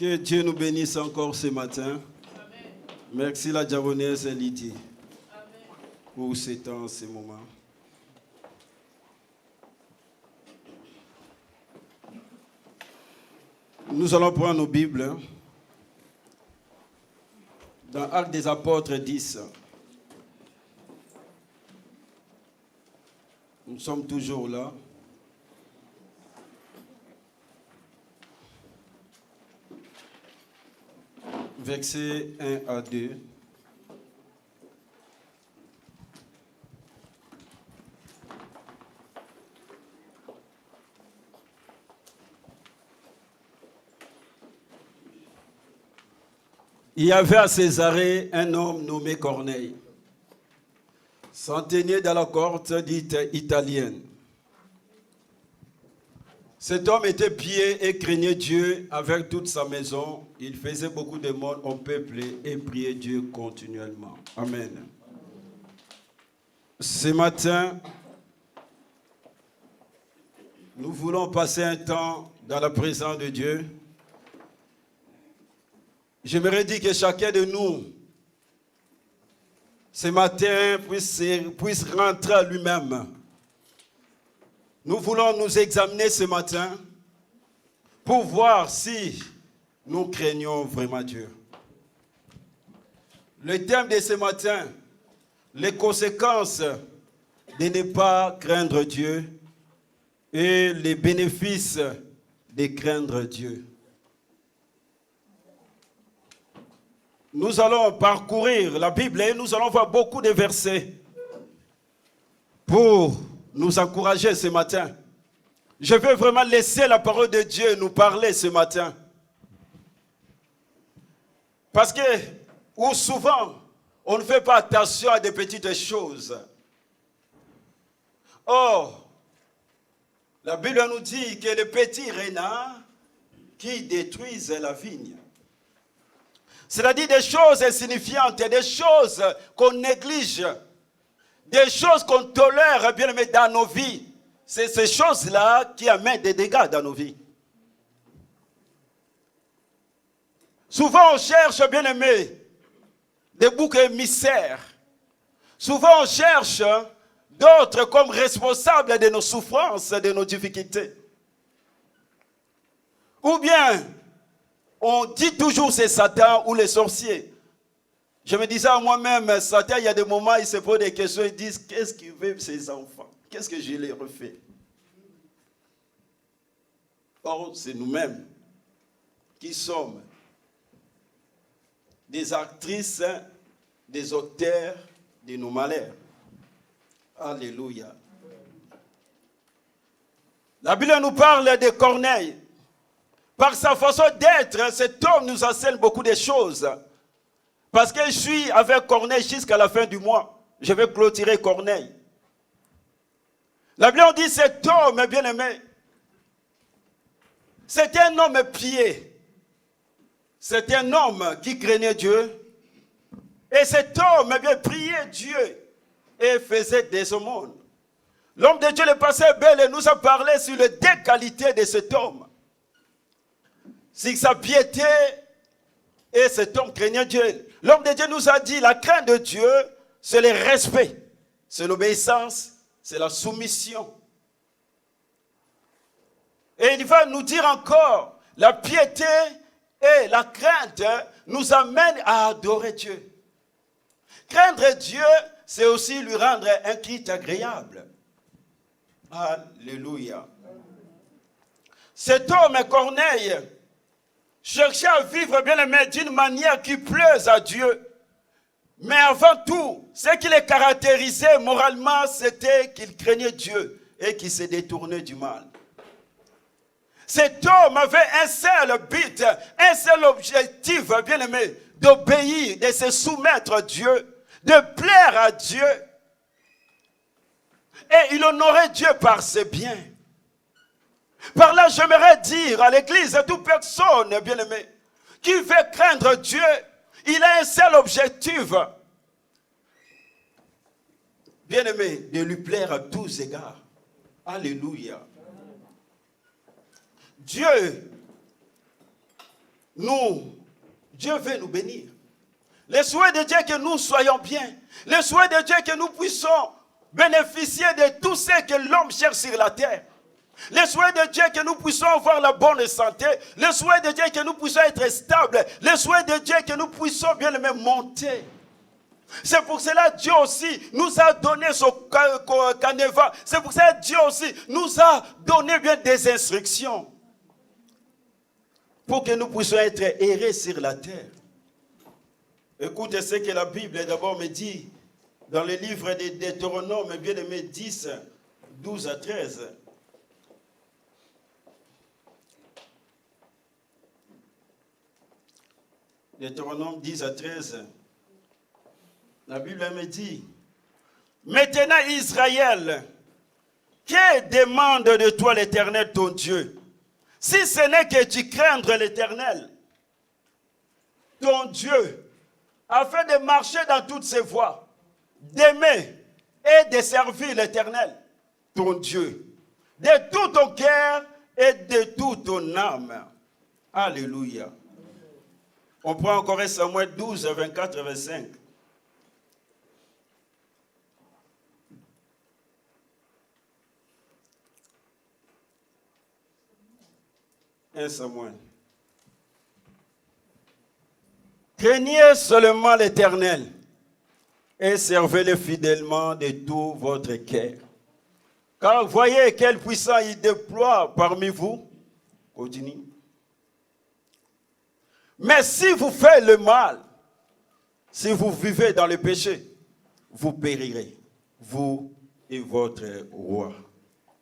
Que Dieu nous bénisse encore ce matin. Amen. Merci la diaconesse Lydie Amen. pour ces temps, ces moments. Nous allons prendre nos Bibles dans Actes des Apôtres 10. Nous sommes toujours là. Versets 1 à 2. Il y avait à Césarée un homme nommé Corneille, centenier dans la cohorte dite italienne. Cet homme était pieux et craignait Dieu avec toute sa maison. Il faisait beaucoup de monde au peuple et priait Dieu continuellement. Amen. Ce matin, nous voulons passer un temps dans la présence de Dieu. J'aimerais dire que chacun de nous, ce matin, puisse rentrer à lui-même. Nous voulons nous examiner ce matin pour voir si nous craignons vraiment Dieu. Le thème de ce matin, les conséquences de ne pas craindre Dieu et les bénéfices de craindre Dieu. Nous allons parcourir la Bible et nous allons voir beaucoup de versets pour nous encourager ce matin. Je veux vraiment laisser la parole de Dieu nous parler ce matin. Parce que, ou souvent, on ne fait pas attention à des petites choses. Or, la Bible nous dit que les petits renards qui détruisent la vigne, c'est-à-dire des choses insignifiantes, des choses qu'on néglige, des choses qu'on tolère bien aimé dans nos vies. C'est ces choses-là qui amènent des dégâts dans nos vies. Souvent on cherche bien aimé des boucs émissaires. Souvent on cherche d'autres comme responsables de nos souffrances, de nos difficultés. Ou bien on dit toujours c'est Satan ou les sorciers. Je me disais à moi-même, Satan, il y a des moments, il se pose des questions, il dit, qu'est-ce qu'il veut ces enfants? Qu'est-ce que je les refais? Or, c'est nous-mêmes qui sommes des actrices, des auteurs de nos malheurs. Alléluia. La Bible nous parle de Corneille. Par sa façon d'être, cet homme nous enseigne beaucoup de choses. Parce que je suis avec Corneille jusqu'à la fin du mois. Je vais clôturer Corneille. La Bible dit cet homme bien-aimé, c'était un homme pieux. C'était un homme qui craignait Dieu. Et cet homme bien priait Dieu et faisait des aumônes. L'homme de Dieu, le pasteur Bell, nous a parlé sur les deux qualités de cet homme. C'est sa piété et cet homme craignait Dieu. L'homme de Dieu nous a dit, la crainte de Dieu, c'est le respect, c'est l'obéissance, c'est la soumission. Et il va nous dire encore, la piété et la crainte nous amènent à adorer Dieu. Craindre Dieu, c'est aussi lui rendre un culte agréable. Alléluia. Cet homme, Corneille, cherchait à vivre bien aimé d'une manière qui plaise à Dieu. Mais avant tout, ce qui le caractérisait moralement, c'était qu'il craignait Dieu et qu'il se détournait du mal. Cet homme avait un seul but, un seul objectif, bien aimé, d'obéir, de se soumettre à Dieu, de plaire à Dieu. Et il honorait Dieu par ses biens. Par là, j'aimerais dire à l'église, à toute personne, bien-aimée, qui veut craindre Dieu, il a un seul objectif. Bien-aimé, de lui plaire à tous égards. Alléluia. Dieu Dieu veut nous bénir. Le souhait de Dieu est que nous soyons bien. Le souhait de Dieu est que nous puissions bénéficier de tout ce que l'homme cherche sur la terre. Le souhait de Dieu est que nous puissions avoir la bonne santé. Le souhait de Dieu est que nous puissions être stables. Le souhait de Dieu est que nous puissions bien le même monter. C'est pour cela que Dieu aussi nous a donné son canevas. C'est pour cela que Dieu aussi nous a donné bien des instructions. Pour que nous puissions être errés sur la terre. Écoutez ce que la Bible d'abord me dit dans le livre de Deutéronome, bien aimé 10, 12 à 13. Deutéronome 10 à 13. La Bible me dit, maintenant Israël, que demande de toi l'Éternel ton Dieu, si ce n'est que tu craindre l'Éternel, ton Dieu, afin de marcher dans toutes ses voies, d'aimer et de servir l'Éternel, ton Dieu, de tout ton cœur et de toute ton âme. Alléluia. On prend encore Samuel 12, 24 et 25. Un Samuel. Craignez seulement l'Éternel et servez-le fidèlement de tout votre cœur. Car voyez quel puissant il déploie parmi vous. Continue. Mais si vous faites le mal, si vous vivez dans le péché, vous périrez, vous et votre roi.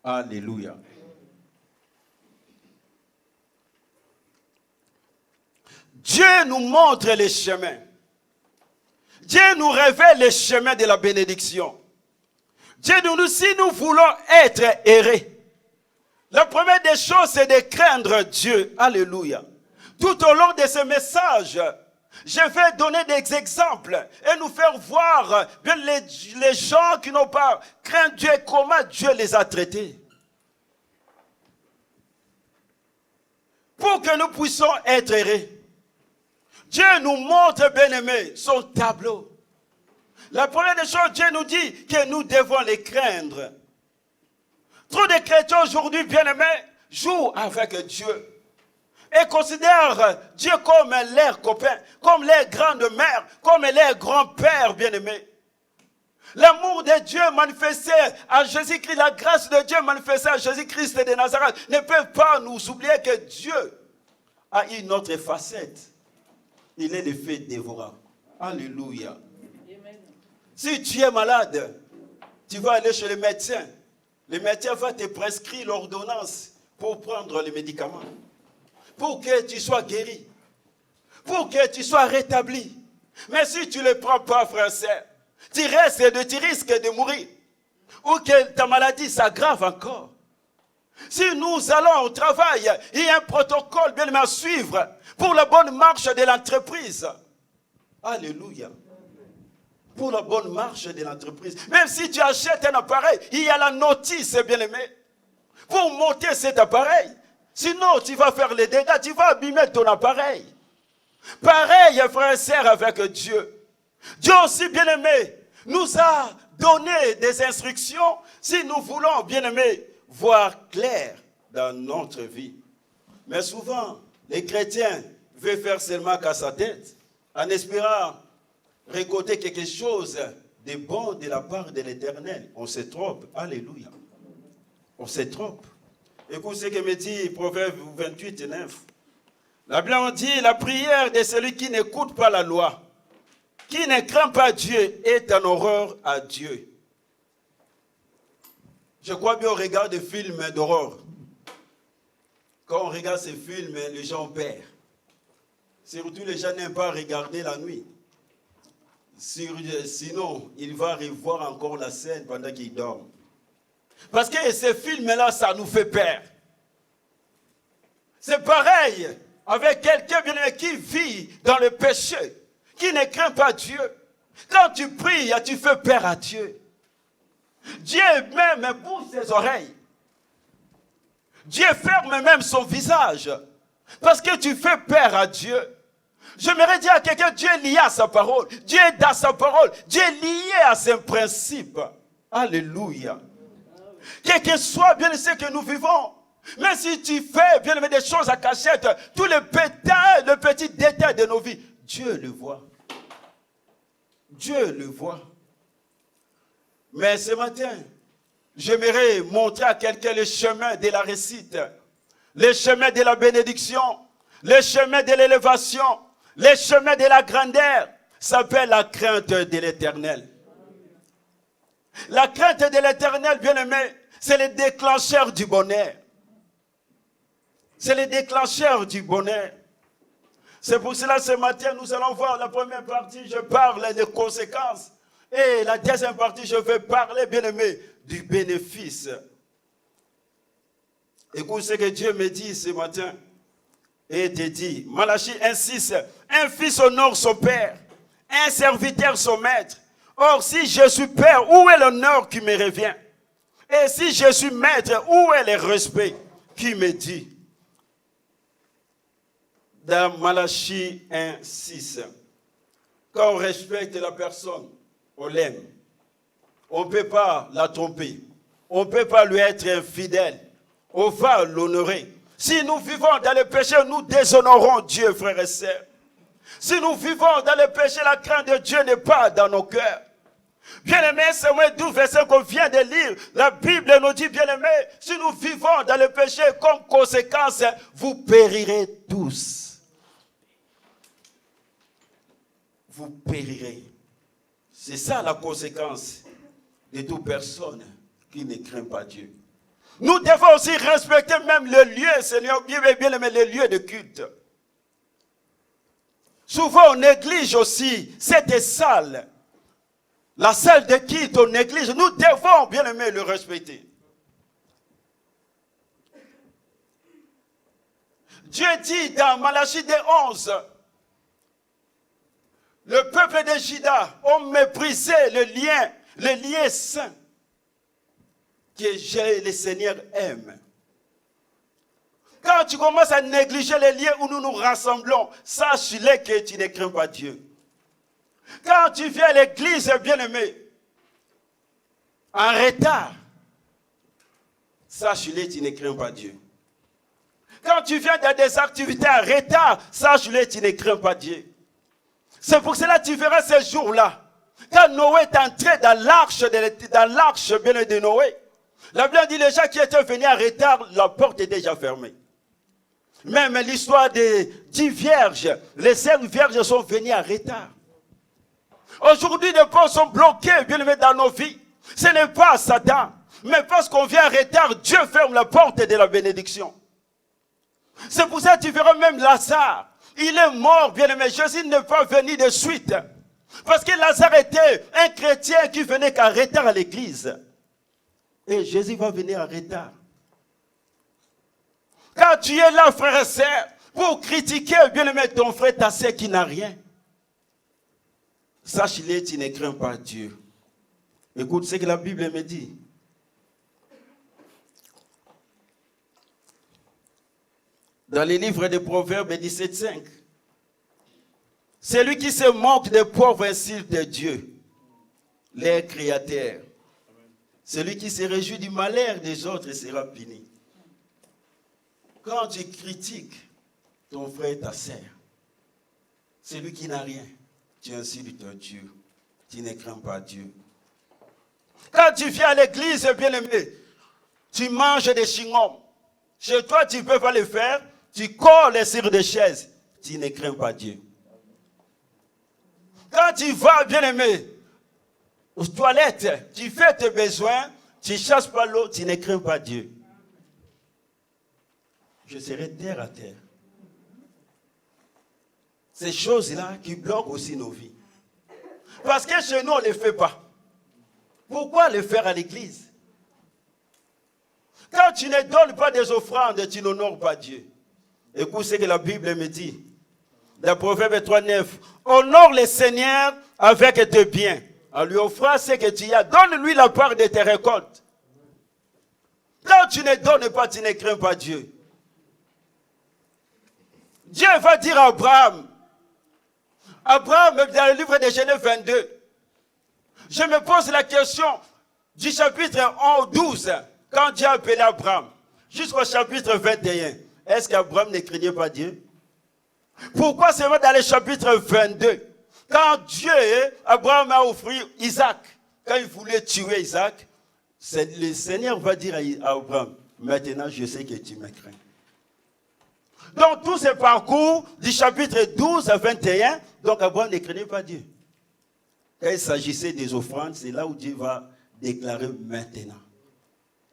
Alléluia. Dieu nous montre les chemins. Dieu nous révèle les chemins de la bénédiction. Dieu nous dit, si nous voulons être errés, la première des choses, c'est de craindre Dieu. Alléluia. Tout au long de ce message, je vais donner des exemples et nous faire voir bien les gens qui n'ont pas craint Dieu et comment Dieu les a traités. Pour que nous puissions être errés. Dieu nous montre, bien-aimés, son tableau. La première des choses, Dieu nous dit que nous devons les craindre. Trop de chrétiens aujourd'hui, bien-aimés, jouent avec Dieu. Et considèrent Dieu comme leur copain, comme leur grande-mère, comme leur grand-père, bien-aimés. L'amour de Dieu manifesté à Jésus-Christ, la grâce de Dieu manifestée à Jésus-Christ de Nazareth ne peut pas nous oublier que Dieu a une autre facette. Il est le fait dévorant. Alléluia. Amen. Si tu es malade, tu vas aller chez le médecin. Le médecin va te prescrire l'ordonnance pour prendre les médicaments. Pour que tu sois guéri. Pour que tu sois rétabli. Mais si tu ne le prends pas, frère et sœur, tu risques de mourir. Ou que ta maladie s'aggrave encore. Si nous allons au travail, il y a un protocole bien à suivre pour la bonne marche de l'entreprise. Alléluia. Pour la bonne marche de l'entreprise. Même si tu achètes un appareil, il y a la notice, bien-aimé. Pour monter cet appareil. Sinon, tu vas faire les dégâts, tu vas abîmer ton appareil. Pareil, frère et sœur, avec Dieu. Dieu aussi, bien-aimé, nous a donné des instructions si nous voulons, bien-aimé, voir clair dans notre vie. Mais souvent, les chrétiens veulent faire seulement qu'à sa tête, en espérant récolter quelque chose de bon de la part de l'Éternel. On se trompe. Alléluia. On se trompe. Écoute ce que me dit Proverbe 28, 9. La Bible dit, la prière de celui qui n'écoute pas la loi, qui ne craint pas Dieu, est en horreur à Dieu. Je crois bien au regard des films d'horreur. Quand on regarde ces films, les gens perdent. Surtout, les gens n'aiment pas regarder la nuit. Sinon, ils vont revoir encore la scène pendant qu'ils dorment. Parce que ces films-là, ça nous fait peur. C'est pareil avec quelqu'un qui vit dans le péché, qui ne craint pas Dieu. Quand tu pries, tu fais peur à Dieu. Dieu même bouge ses oreilles. Dieu ferme même son visage. Parce que tu fais peur à Dieu. J'aimerais dire à quelqu'un, Dieu est lié à sa parole. Dieu est dans sa parole. Dieu est lié à ses principes. Alléluia. Quel que soit bien ce que nous vivons, même si tu fais bien des choses à cachette, tous les petits détails de nos vies, Dieu le voit. Dieu le voit. Mais ce matin, j'aimerais montrer à quelqu'un le chemin de la réussite, le chemin de la bénédiction, le chemin de l'élévation, le chemin de la grandeur. Ça s'appelle la crainte de l'Éternel. La crainte de l'Éternel, bien-aimé, c'est le déclencheur du bonheur. C'est le déclencheur du bonheur. C'est pour cela ce matin, nous allons voir la première partie, je parle des conséquences. Et la deuxième partie, je vais parler, bien-aimé, du bénéfice. Écoute ce que Dieu me dit ce matin. Et te dit, Malachie 1,6, un fils honore son père, un serviteur son maître. Or, si je suis père, où est l'honneur qui me revient? Et si je suis maître, où est le respect qui me dit? Dans Malachie 1,6, quand on respecte la personne, on l'aime. On ne peut pas la tromper. On ne peut pas lui être infidèle. On va l'honorer. Si nous vivons dans le péché, nous déshonorons Dieu, frères et sœurs. Si nous vivons dans le péché, la crainte de Dieu n'est pas dans nos cœurs. Bien-aimés, c'est un doux verset qu'on vient de lire. La Bible nous dit, bien-aimés, si nous vivons dans le péché, comme conséquence, vous périrez tous. Vous périrez. C'est ça la conséquence de toute personne qui ne craint pas Dieu. Nous devons aussi respecter même le lieu, Seigneur, bien-aimé, le lieu de culte. Souvent, on néglige aussi cette salle. La salle de culte, on néglige. Nous devons, bien-aimé, le respecter. Dieu dit dans Malachie 11, le peuple de Juda ont méprisé le lien saint que le Seigneur aime. Quand tu commences à négliger les liens où nous nous rassemblons, sache-le que tu ne crains pas Dieu. Quand tu viens à l'église, bien-aimé, en retard, sache-le que tu ne crains pas Dieu. Quand tu viens dans des activités en retard, sache-le que tu ne crains pas Dieu. C'est pour cela que tu verras ces jours-là. Quand Noé est entré dans l'arche bien de Noé, la Bible dit les gens qui étaient venus en retard, la porte est déjà fermée. Même l'histoire des 10 vierges, les 5 vierges sont venues en retard. Aujourd'hui, les portes sont bloquées, bien aimés, dans nos vies. Ce n'est pas Satan, mais parce qu'on vient en retard, Dieu ferme la porte de la bénédiction. C'est pour ça que tu verras même Lazare. Il est mort, bien aimé. Jésus n'est pas venu de suite. Parce que Lazare était un chrétien qui venait qu'en retard à l'église. Et Jésus va venir en retard. Quand tu es là, frère et sœur, pour critiquer, bien aimé, ton frère, ta sœur qui n'a rien, sache-le, tu ne crains pas Dieu. Écoute ce que la Bible me dit. Dans les livres des Proverbes 17,5. Celui qui se moque des pauvres insulte Dieu, leur créateur. Celui qui se réjouit du malheur des autres sera puni. Quand tu critiques ton frère et ta sœur, celui qui n'a rien, tu insultes Dieu. Tu ne crains pas Dieu. Quand tu viens à l'église, bien-aimé, tu manges des chewing-gums. Chez toi, tu ne peux pas le faire. Tu colles sur des chaises. Tu ne crains pas Dieu. Quand tu vas, bien-aimé, aux toilettes, tu fais tes besoins, tu ne chasses pas l'eau, tu ne crains pas Dieu. Je serai terre à terre. Ces choses-là qui bloquent aussi nos vies. Parce que chez nous, on ne les fait pas. Pourquoi les faire à l'église? Quand tu ne donnes pas des offrandes, tu n'honores pas Dieu. Écoute ce que la Bible me dit. Dans Proverbe 3,9. Honore le Seigneur avec tes biens. En lui offrant ce que tu as. Donne-lui la part de tes récoltes. Quand tu ne donnes pas, tu ne crains pas Dieu. Dieu va dire à Abraham, dans le livre de Genèse 22, je me pose la question du chapitre 12, quand Dieu a appelé Abraham, jusqu'au chapitre 21. Est-ce qu'Abraham ne craignait pas Dieu? Pourquoi seulement dans le chapitre 22, quand Abraham a offert Isaac, quand il voulait tuer Isaac, le Seigneur va dire à Abraham, maintenant je sais que tu me crains. Donc tout ce parcours du chapitre 12 à 21, donc Abraham ne craignait pas Dieu. Quand il s'agissait des offrandes, c'est là où Dieu va déclarer maintenant,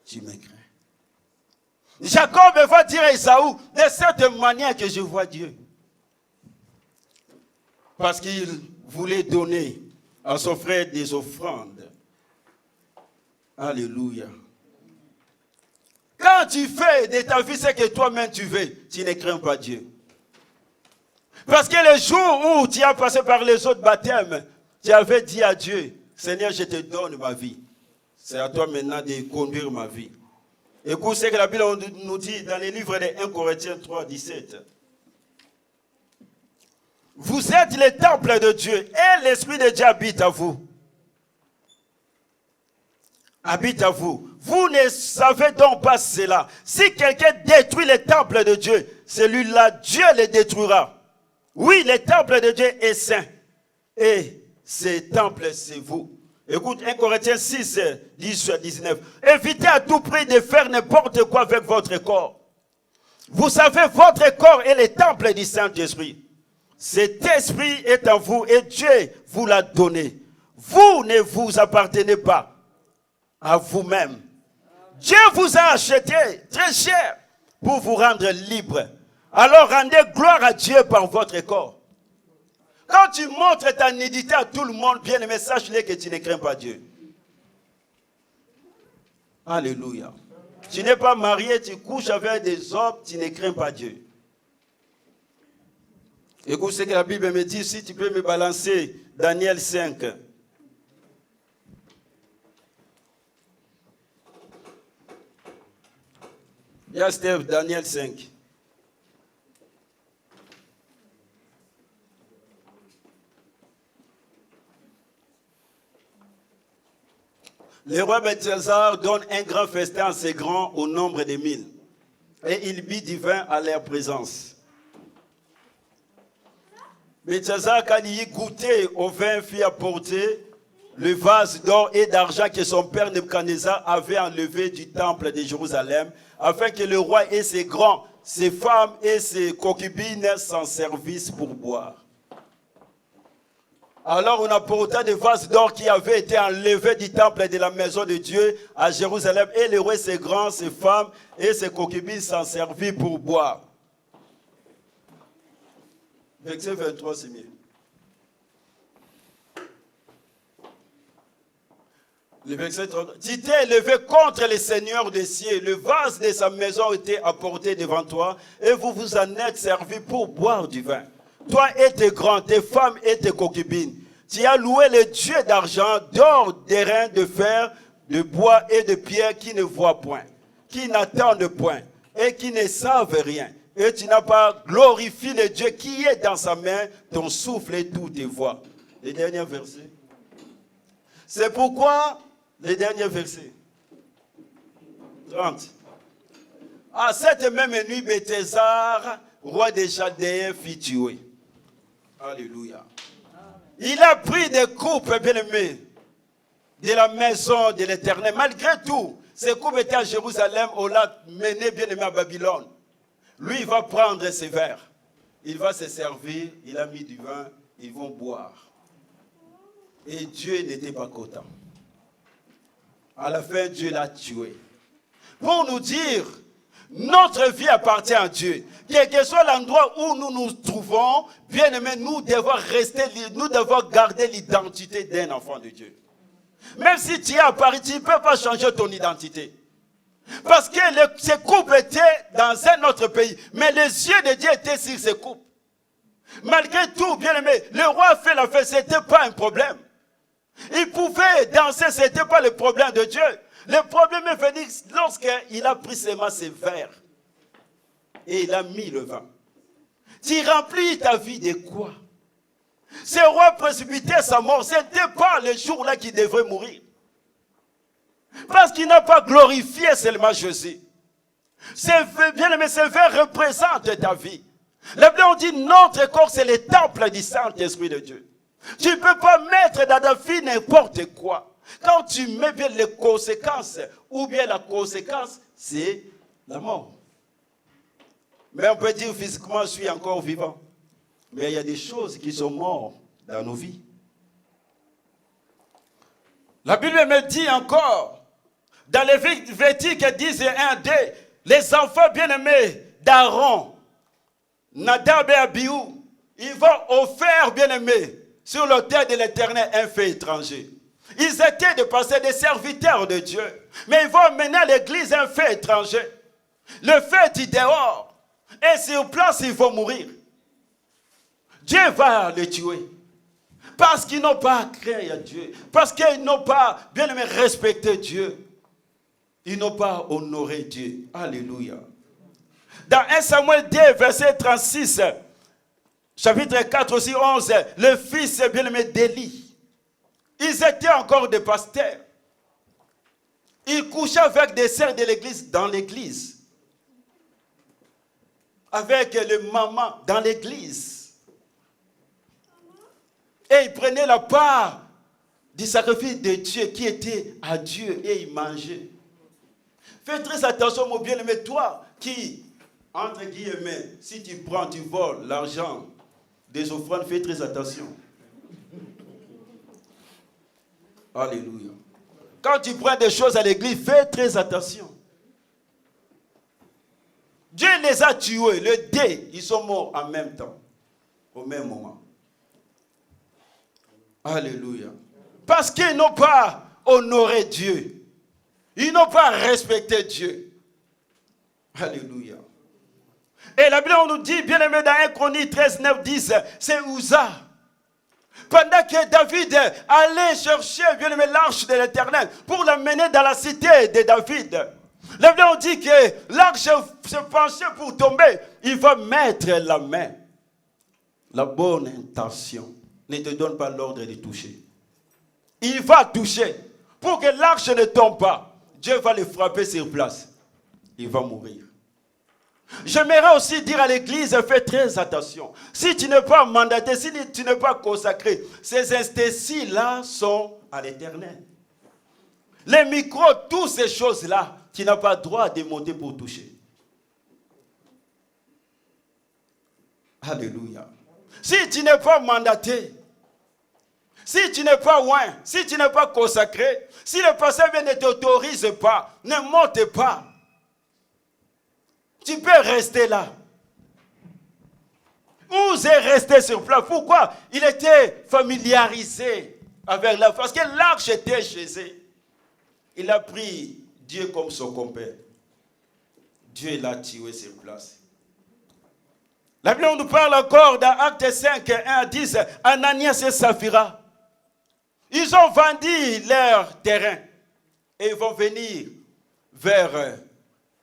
tu me crains. Jacob va dire à Esaü, de cette manière que je vois Dieu. Parce qu'il voulait donner à son frère des offrandes. Alléluia. Quand tu fais de ta vie ce que toi-même tu veux, tu ne crains pas Dieu. Parce que le jour où tu as passé par les autres baptêmes, tu avais dit à Dieu, Seigneur, je te donne ma vie. C'est à toi maintenant de conduire ma vie. Écoute ce que la Bible nous dit dans les livres de 1 Corinthiens 3, 17. Vous êtes le temple de Dieu et l'Esprit de Dieu habite à vous. Habite à vous. Vous ne savez donc pas cela. Si quelqu'un détruit le temple de Dieu, celui-là, Dieu le détruira. Oui, le temple de Dieu est saint. Et ce temple, c'est vous. Écoute, 1 Corinthiens 6, 10 à 19. Évitez à tout prix de faire n'importe quoi avec votre corps. Vous savez, votre corps est le temple du Saint-Esprit. Cet esprit est en vous et Dieu vous l'a donné. Vous ne vous appartenez pas à vous-même. Dieu vous a acheté très cher pour vous rendre libre. Alors rendez gloire à Dieu par votre corps. Quand tu montres ta nudité à tout le monde, bien aimé, sache-le que tu ne crains pas Dieu. Alléluia. Tu n'es pas marié, tu couches avec des hommes, tu ne crains pas Dieu. Écoute ce que la Bible me dit, si tu peux me balancer Daniel 5. Yes, Steph, Daniel 5. Le roi Belshazzar donne un grand festin à ses grands au nombre de 1000. Et il mit du vin à leur présence. Belshazzar, quand il goûtait au vin, fit apporter le vase d'or et d'argent que son père Nebuchadnezzar avait enlevé du temple de Jérusalem, afin que le roi et ses grands, ses femmes et ses concubines s'en servissent pour boire. Alors on apporta des vases d'or qui avaient été enlevés du temple de la maison de Dieu à Jérusalem, et le roi, ses grands, ses femmes et ses concubines s'en servirent pour boire. Verset 23, c'est mieux. Le verset 30. Tu t'es élevé contre le Seigneur des cieux. Le vase de sa maison était apporté devant toi et vous vous en êtes servis pour boire du vin. Toi et tes grands, tes femmes et tes concubines. Tu as loué le Dieu d'argent, d'or, d'airain, de fer, de bois et de pierre qui ne voient point, qui n'attendent point et qui ne savent rien. Et tu n'as pas glorifié le Dieu qui est dans sa main, ton souffle et toutes tes voix. Le dernier verset. C'est pourquoi, le dernier verset. 30. À cette même nuit, Belshazzar, roi des Chaldéens, fit tuer. Alléluia. Il a pris des coupes, bien-aimés, de la maison de l'Éternel. Malgré tout, ces coupes étaient à Jérusalem, on l'a mené, bien-aimé, à Babylone. Lui, il va prendre ses verres. Il va se servir, il a mis du vin, ils vont boire. Et Dieu n'était pas content. À la fin, Dieu l'a tué. Pour nous dire, notre vie appartient à Dieu. Quel que soit l'endroit où nous nous trouvons, bien aimé, nous devons garder l'identité d'un enfant de Dieu. Même si tu es à Paris, tu ne peux pas changer ton identité. Parce que ces couples étaient dans un autre pays. Mais les yeux de Dieu étaient sur ces couples. Malgré tout, bien aimé, le roi a fait la fête, ce n'était pas un problème. Il pouvait danser, ce n'était pas le problème de Dieu. Le problème est venu lorsqu'il a pris seulement ses verres. Et il a mis le vin. Tu remplis ta vie de quoi? Ce roi précipité sa mort, ce n'était pas le jour-là qu'il devrait mourir. Parce qu'il n'a pas glorifié seulement Jésus. Bien aimé, ce verre représente ta vie. La Bible on dit notre corps c'est le temple du Saint-Esprit de Dieu. Tu ne peux pas mettre dans ta vie n'importe quoi. Quand tu mets bien les conséquences, ou bien la conséquence, c'est la mort. Mais on peut dire physiquement, je suis encore vivant. Mais il y a des choses qui sont mortes dans nos vies. La Bible me dit encore, dans Lévitique 10 et 1, 2, les enfants bien-aimés d'Aaron, Nadab et Abihu, ils vont offrir bien-aimés sur l'autel de l'Éternel un fait étranger. Ils étaient de passer des serviteurs de Dieu, mais ils vont mener à l'église un fait étranger. Le fait est dehors, et sur place ils vont mourir. Dieu va les tuer. Parce qu'ils n'ont pas créé à Dieu. Parce qu'ils n'ont pas, bien aimé, respecté Dieu. Ils n'ont pas honoré Dieu. Alléluia. Dans 1 Samuel 2, verset 36, chapitre 4 aussi 11, le fils bien aimé d'Élie. Ils étaient encore des pasteurs. Ils couchaient avec des sœurs de l'église dans l'église. Avec les mamans dans l'église. Et ils prenaient la part du sacrifice de Dieu qui était à Dieu et ils mangeaient. Fais très attention, mon bien-aimé, toi qui, entre guillemets, si tu prends, tu voles l'argent des offrandes, fais très attention. Alléluia. Quand tu prends des choses à l'église, fais très attention. Dieu les a tués, le dé, ils sont morts en même temps, au même moment. Alléluia. Parce qu'ils n'ont pas honoré Dieu. Ils n'ont pas respecté Dieu. Alléluia. Et la Bible nous dit, bien aimé, dans 1 Chronique 13, 9, 10, c'est Uza. Pendant que David allait chercher, bien aimé, l'arche de l'Éternel pour l'amener dans la cité de David. La Bible nous dit que l'arche se penchait pour tomber. Il va mettre la main. La bonne intention ne te donne pas l'ordre de toucher. Il va toucher. Pour que l'arche ne tombe pas, Dieu va le frapper sur place. Il va mourir. J'aimerais aussi dire à l'église, fais très attention. Si tu n'es pas mandaté, si tu n'es pas consacré, ces instants-là sont à l'Éternel. Les micros, toutes ces choses-là, tu n'as pas le droit de monter pour toucher. Alléluia. Si tu n'es pas mandaté, si tu n'es pas loin, si tu n'es pas consacré, si le pasteur ne t'autorise pas, ne monte pas. Tu peux rester là. Vous êtes resté sur place. Pourquoi? Il était familiarisé avec l'arche. Parce que l'arche était chez eux. Il a pris Dieu comme son compère. Dieu l'a tué sur place. La Bible nous parle encore dans Actes 5, 1 à 10, Ananias et Saphira. Ils ont vendu leur terrain et ils vont venir vers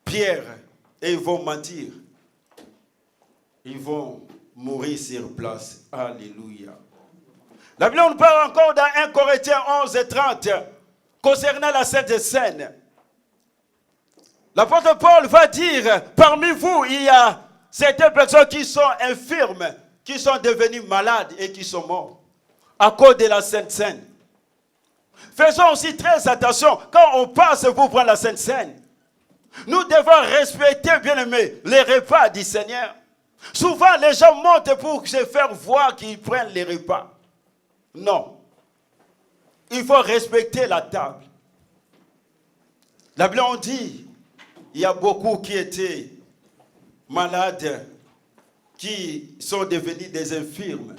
Pierre et ils vont mentir. Ils vont mourir sur place. Alléluia. La Bible nous parle encore dans 1 Corinthiens 11 et 30 concernant la Sainte Seine. L'apôtre Paul va dire, parmi vous, il y a certaines personnes qui sont infirmes, qui sont devenues malades et qui sont mortes à cause de la Sainte Seine. Faisons aussi très attention quand on passe pour prendre la Sainte Seine. Nous devons respecter, bien aimé, les repas du Seigneur. Souvent, les gens montent pour se faire voir qu'ils prennent les repas. Non. Il faut respecter la table. La Bible on dit, il y a beaucoup qui étaient malades, qui sont devenus des infirmes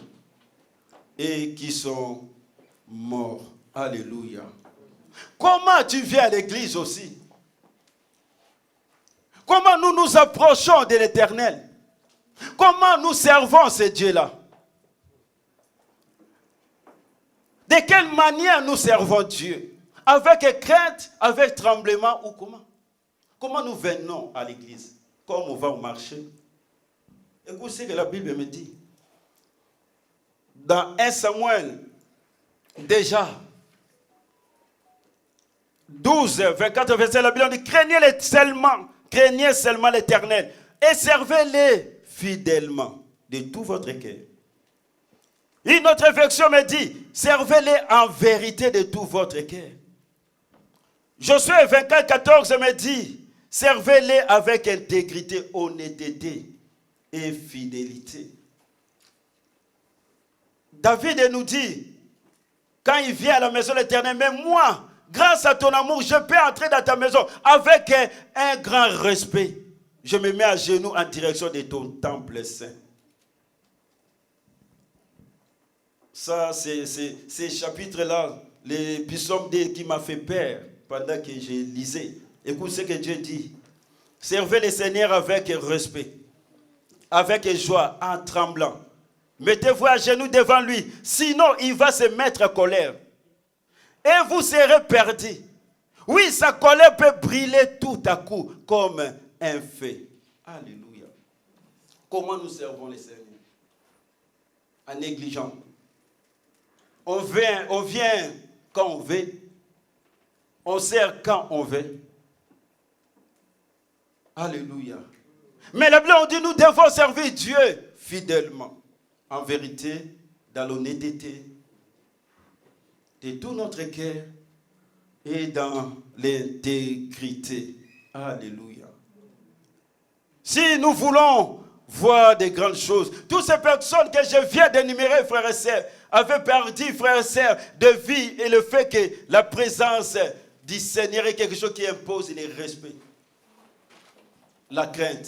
et qui sont morts. Alléluia. Comment tu viens à l'église aussi? Comment nous nous approchons de l'Éternel? Comment nous servons ce Dieu-là? De quelle manière nous servons Dieu? Avec crainte, avec tremblement ou comment? Comment nous venons à l'église? Comme on va au marché? Écoute ce que la Bible me dit. Dans 1 Samuel, déjà, 12, 24 versets, la Bible dit, craignez seulement l'Éternel et servez-les fidèlement de tout votre cœur. Une autre version me dit, servez-les en vérité de tout votre cœur. Josué 24, 14 me dit, servez-les avec intégrité, honnêteté et fidélité. David nous dit, quand il vient à la maison de l'Éternel, mais moi, grâce à ton amour, je peux entrer dans ta maison avec un grand respect. Je me mets à genoux en direction de ton temple saint. Ça, c'est ces chapitres-là, les psaumes qui m'a fait peur pendant que je lisais. Écoute ce que Dieu dit. Servez le Seigneur avec respect, avec joie, en tremblant. Mettez-vous à genoux devant lui, sinon il va se mettre en colère. Et vous serez perdus. Oui, sa colère peut brûler tout à coup comme un feu. Alléluia. Comment nous servons le Seigneur? En négligeant. On vient quand on veut. On sert quand on veut. Alléluia. Mais la Bible dit nous devons servir Dieu fidèlement. En vérité, dans l'honnêteté, de tout notre cœur et dans l'intégrité. Alléluia. Si nous voulons voir des grandes choses, toutes ces personnes que je viens d'énumérer, frères et sœurs, avaient perdu, frères et sœurs, de vie et le fait que la présence du Seigneur est quelque chose qui impose le respect, la crainte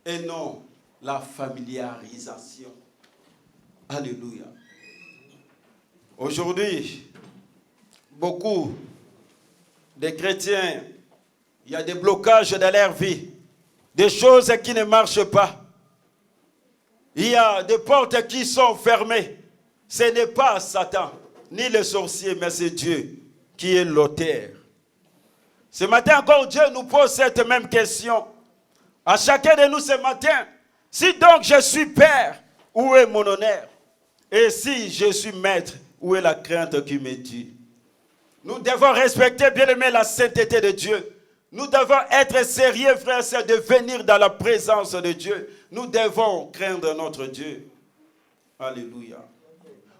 et non la familiarisation. Alléluia. Aujourd'hui, beaucoup de chrétiens, il y a des blocages dans leur vie, des choses qui ne marchent pas. Il y a des portes qui sont fermées. Ce n'est pas Satan, ni le sorcier, mais c'est Dieu qui est l'auteur. Ce matin encore, Dieu nous pose cette même question. À chacun de nous ce matin, si donc je suis père, où est mon honneur? Et si je suis maître, où est la crainte qui me tue? Nous devons respecter, bien aimé, la sainteté de Dieu. Nous devons être sérieux, frères et sœurs, de venir dans la présence de Dieu. Nous devons craindre notre Dieu. Alléluia.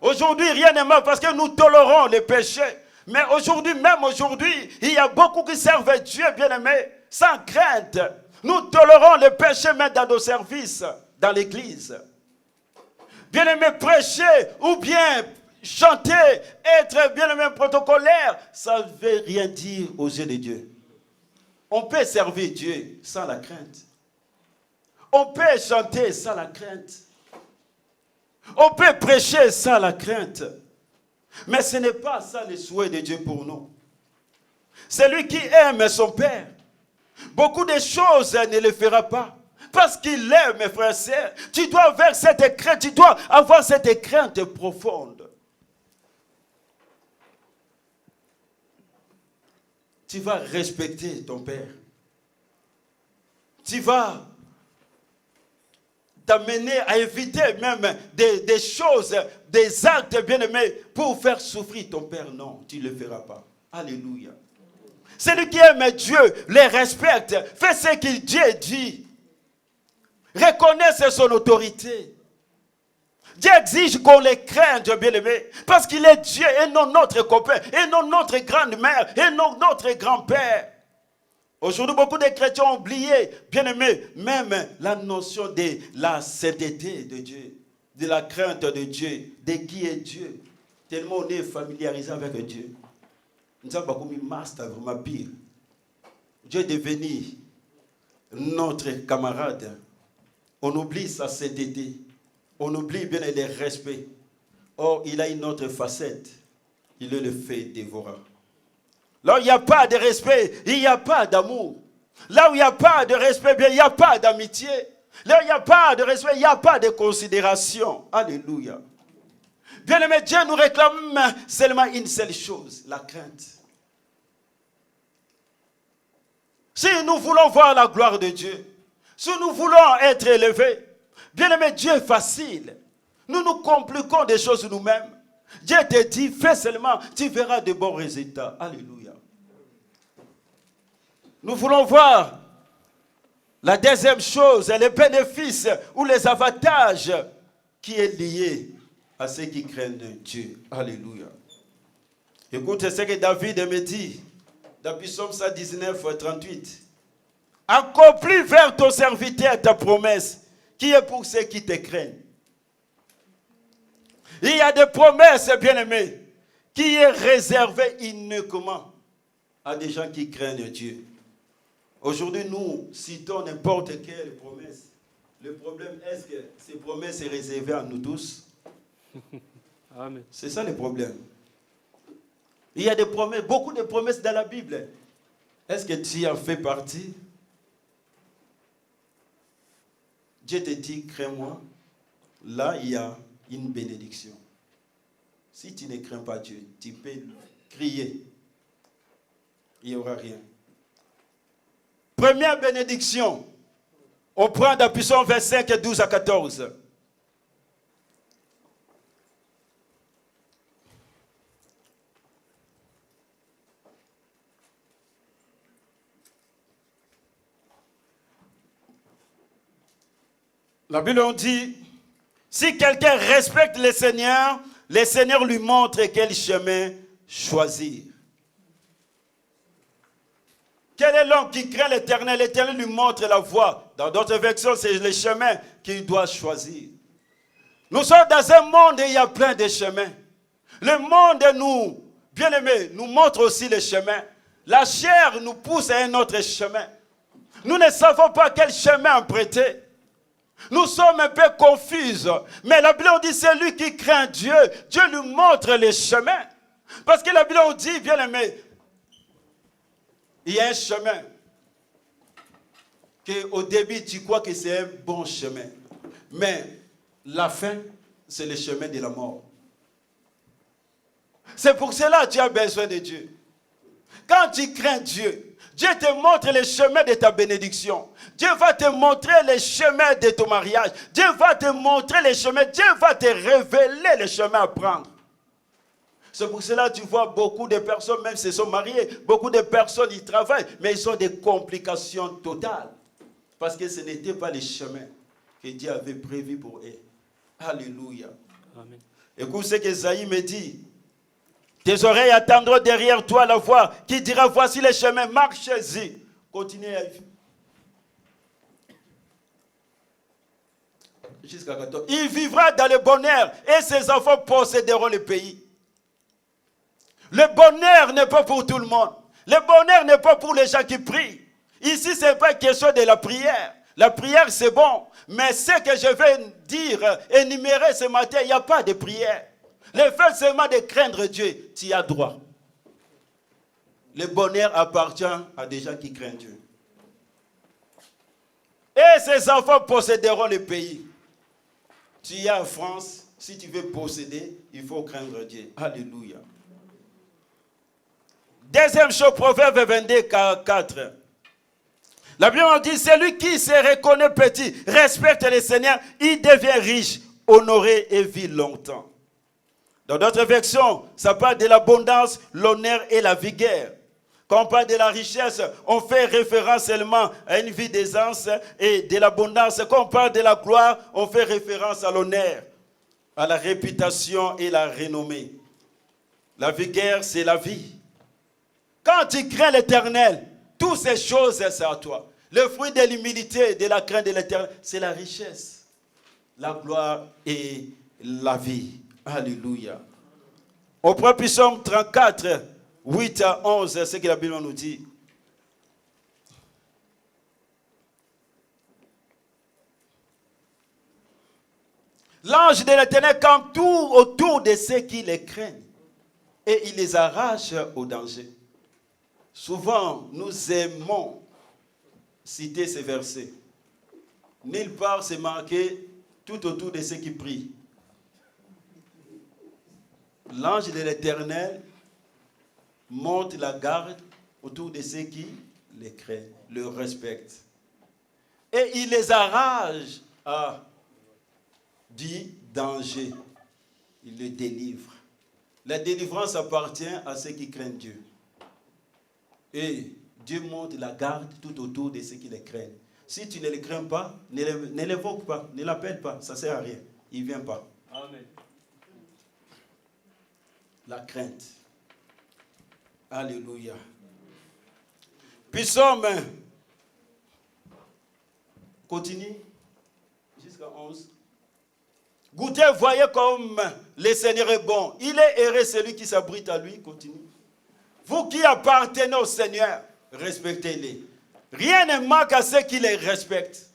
Aujourd'hui, rien n'est mal parce que nous tolérons les péchés. Mais aujourd'hui, même aujourd'hui, il y a beaucoup qui servent Dieu, bien aimé, sans crainte. Nous tolérons les péchés même dans nos services, dans l'église. Bien aimé, prêcher ou bien chanter, être bien aimé protocolaire, ça ne veut rien dire aux yeux de Dieu. On peut servir Dieu sans la crainte. On peut chanter sans la crainte. On peut prêcher sans la crainte. Mais ce n'est pas ça le souhait de Dieu pour nous. Celui qui aime son Père, beaucoup de choses ne le fera pas. Parce qu'il aime, mes frères et sœurs. Tu dois avoir cette crainte, tu dois avoir cette crainte profonde. Tu vas respecter ton Père. Tu vas t'amener à éviter même des choses, des actes bien-aimés pour faire souffrir ton Père. Non, tu ne le feras pas. Alléluia. Celui qui aime Dieu, le respecte, fait ce que Dieu dit. Reconnaisse son autorité. Dieu exige qu'on les craigne, bien-aimé, parce qu'il est Dieu et non notre copain, et non notre grande-mère, et non notre grand-père. Aujourd'hui, beaucoup de chrétiens ont oublié, bien-aimé, même la notion de la sainteté de Dieu, de la crainte de Dieu, de qui est Dieu. Tellement on est familiarisé avec Dieu. Nous avons beaucoup mis master, vraiment pire. Dieu est devenu notre camarade. On oublie sa sainteté. On oublie bien le respect. Or, il a une autre facette. Il est le fait dévorant. Là où il n'y a pas de respect, il n'y a pas d'amour. Là où il n'y a pas de respect, bien, il n'y a pas d'amitié. Là où il n'y a pas de respect, il n'y a pas de considération. Alléluia. Bien aimé, Dieu nous réclame seulement une seule chose, la crainte. Si nous voulons voir la gloire de Dieu, si nous voulons être élevés, Bien-aimé, Dieu est facile. Nous nous compliquons des choses nous-mêmes. Dieu te dit, fais seulement, tu verras de bons résultats. Alléluia. Nous voulons voir la deuxième chose, les bénéfices ou les avantages qui est lié à ceux qui craignent Dieu. Alléluia. Écoute ce que David me dit dans Psaume 119, 38. Accomplis vers ton serviteur ta promesse, qui est pour ceux qui te craignent. Il y a des promesses, bien-aimés, qui est réservées uniquement à des gens qui craignent Dieu. Aujourd'hui, nous citons n'importe quelle promesse. Le problème, est-ce que ces promesses sont réservées à nous tous? Amen. C'est ça le problème. Il y a des promesses, beaucoup de promesses dans la Bible. Est-ce que tu en fais partie? Dieu te dit, crains-moi. Là, il y a une bénédiction. Si tu ne crains pas Dieu, tu peux crier. Il n'y aura rien. Première bénédiction. On prend dans Psaume 25, 12 à 14. La Bible on dit, si quelqu'un respecte le Seigneur lui montre quel chemin choisir. Quel est l'homme qui craint l'Éternel? L'Éternel lui montre la voie. Dans d'autres versions, c'est le chemin qu'il doit choisir. Nous sommes dans un monde où il y a plein de chemins. Le monde, nous, bien-aimés, nous montre aussi le chemin. La chair nous pousse à un autre chemin. Nous ne savons pas quel chemin emprunter. Nous sommes un peu confus. Mais la Bible dit, c'est lui qui craint Dieu. Dieu lui montre les chemins. Parce que la Bible dit, bien-aimés, il y a un chemin qu'au début, tu crois que c'est un bon chemin. Mais la fin, c'est le chemin de la mort. C'est pour cela que tu as besoin de Dieu. Quand tu crains Dieu, Dieu te montre le chemin de ta bénédiction. Dieu va te montrer le chemin de ton mariage. Dieu va te montrer le chemin. Dieu va te révéler le chemin à prendre. C'est pour cela que tu vois beaucoup de personnes, même s'ils sont mariés, beaucoup de personnes, ils travaillent, mais ils ont des complications totales. Parce que ce n'était pas le chemin que Dieu avait prévu pour eux. Alléluia. Amen. Écoute ce qu'Ésaïe me dit. Tes oreilles attendront derrière toi la voix qui dira, voici le chemin, marchez-y. Continuez à vivre. Jusqu'à 14. Il vivra dans le bonheur et ses enfants posséderont le pays. Le bonheur n'est pas pour tout le monde. Le bonheur n'est pas pour les gens qui prient. Ici, ce n'est pas question de la prière. La prière, c'est bon. Mais ce que je vais dire, énumérer ce matin, il n'y a pas de prière. Le fait seulement de craindre Dieu, tu y as droit. Le bonheur appartient à des gens qui craignent Dieu. Et ses enfants posséderont le pays. Tu y es en France, si tu veux posséder, il faut craindre Dieu. Alléluia. Deuxième chose, Proverbe 22, 4. La Bible dit, celui qui se reconnaît petit, respecte le Seigneur, il devient riche, honoré et vit longtemps. Dans d'autres versions, ça parle de l'abondance, l'honneur et la vigueur. Quand on parle de la richesse, on fait référence seulement à une vie d'aisance et de l'abondance. Quand on parle de la gloire, on fait référence à l'honneur, à la réputation et la renommée. La vigueur, c'est la vie. Quand tu crains l'Éternel, toutes ces choses, c'est à toi. Le fruit de l'humilité, de la crainte de l'Éternel, c'est la richesse, la gloire et la vie. Alléluia. On prend Psaume 34, 8 à 11, c'est ce que la Bible nous dit. L'ange de l'Éternel campe tout autour de ceux qui les craignent et il les arrache au danger. Souvent, nous aimons citer ces versets. Nulle part c'est marqué tout autour de ceux qui prient. L'ange de l'Éternel monte la garde autour de ceux qui les craignent, le respectent. Et il les arrache du danger. Il le délivre. La délivrance appartient à ceux qui craignent Dieu. Et Dieu montre la garde tout autour de ceux qui les craignent. Si tu ne les crains pas, ne l'évoque pas, ne l'appelle pas, ça ne sert à rien. Il ne vient pas. Amen. La crainte. Alléluia. Puis Psaume. Continue. Jusqu'à 11. Goûtez, voyez comme le Seigneur est bon. Il est heureux celui qui s'abrite à lui. Continue. Vous qui appartenez au Seigneur, respectez-les. Rien ne manque à ceux qui les respectent.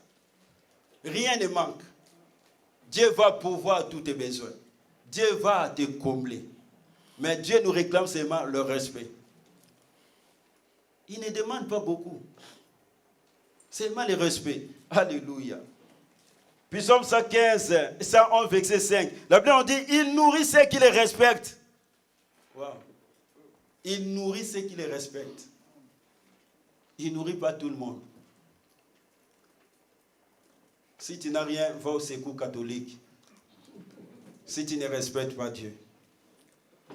Rien ne manque. Dieu va pourvoir tous tes besoins. Dieu va te combler. Mais Dieu nous réclame seulement le respect. Il ne demande pas beaucoup. Seulement le respect. Alléluia. Puis Psaume 115, 111, verset 5. La Bible on dit, il nourrit ceux qui les respectent. Wow. Il nourrit ceux qui les respectent. Il ne nourrit pas tout le monde. Si tu n'as rien, va au secours catholique. Si tu ne respectes pas Dieu.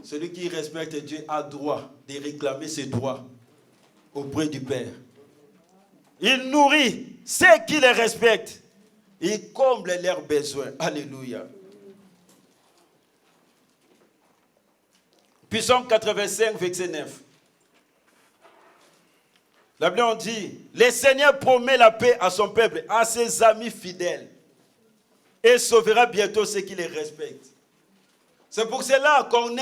Celui qui respecte Dieu a droit de réclamer ses droits auprès du Père. Il nourrit ceux qui les respectent. Il comble leurs besoins. Alléluia. Puis Psaume 85, verset 9. La Bible on dit, le Seigneur promet la paix à son peuple, à ses amis fidèles, et sauvera bientôt ceux qui les respectent. C'est pour cela qu'on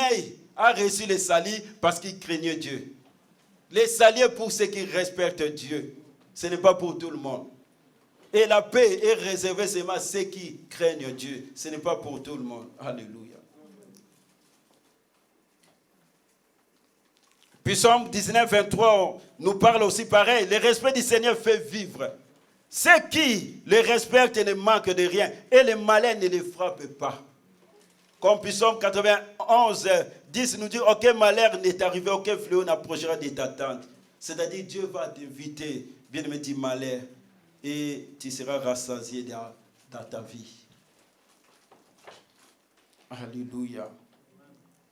a reçu le salut, parce qu'il craignait Dieu. Le salut est pour ceux qui respectent Dieu. Ce n'est pas pour tout le monde. Et la paix est réservée seulement à ceux qui craignent Dieu. Ce n'est pas pour tout le monde. Alléluia. Puis Psaume 19, 23 nous parle aussi pareil. Le respect du Seigneur fait vivre. Ceux qui le respectent ne manquent de rien. Et le malin ne les frappe pas. Comme Psaume 91, 10 nous dit, aucun malheur n'est arrivé, aucun fléau n'approchera de ta tente. C'est-à-dire, Dieu va t'inviter, bien-aimé du malheur, et tu seras rassasié dans ta vie. Alléluia.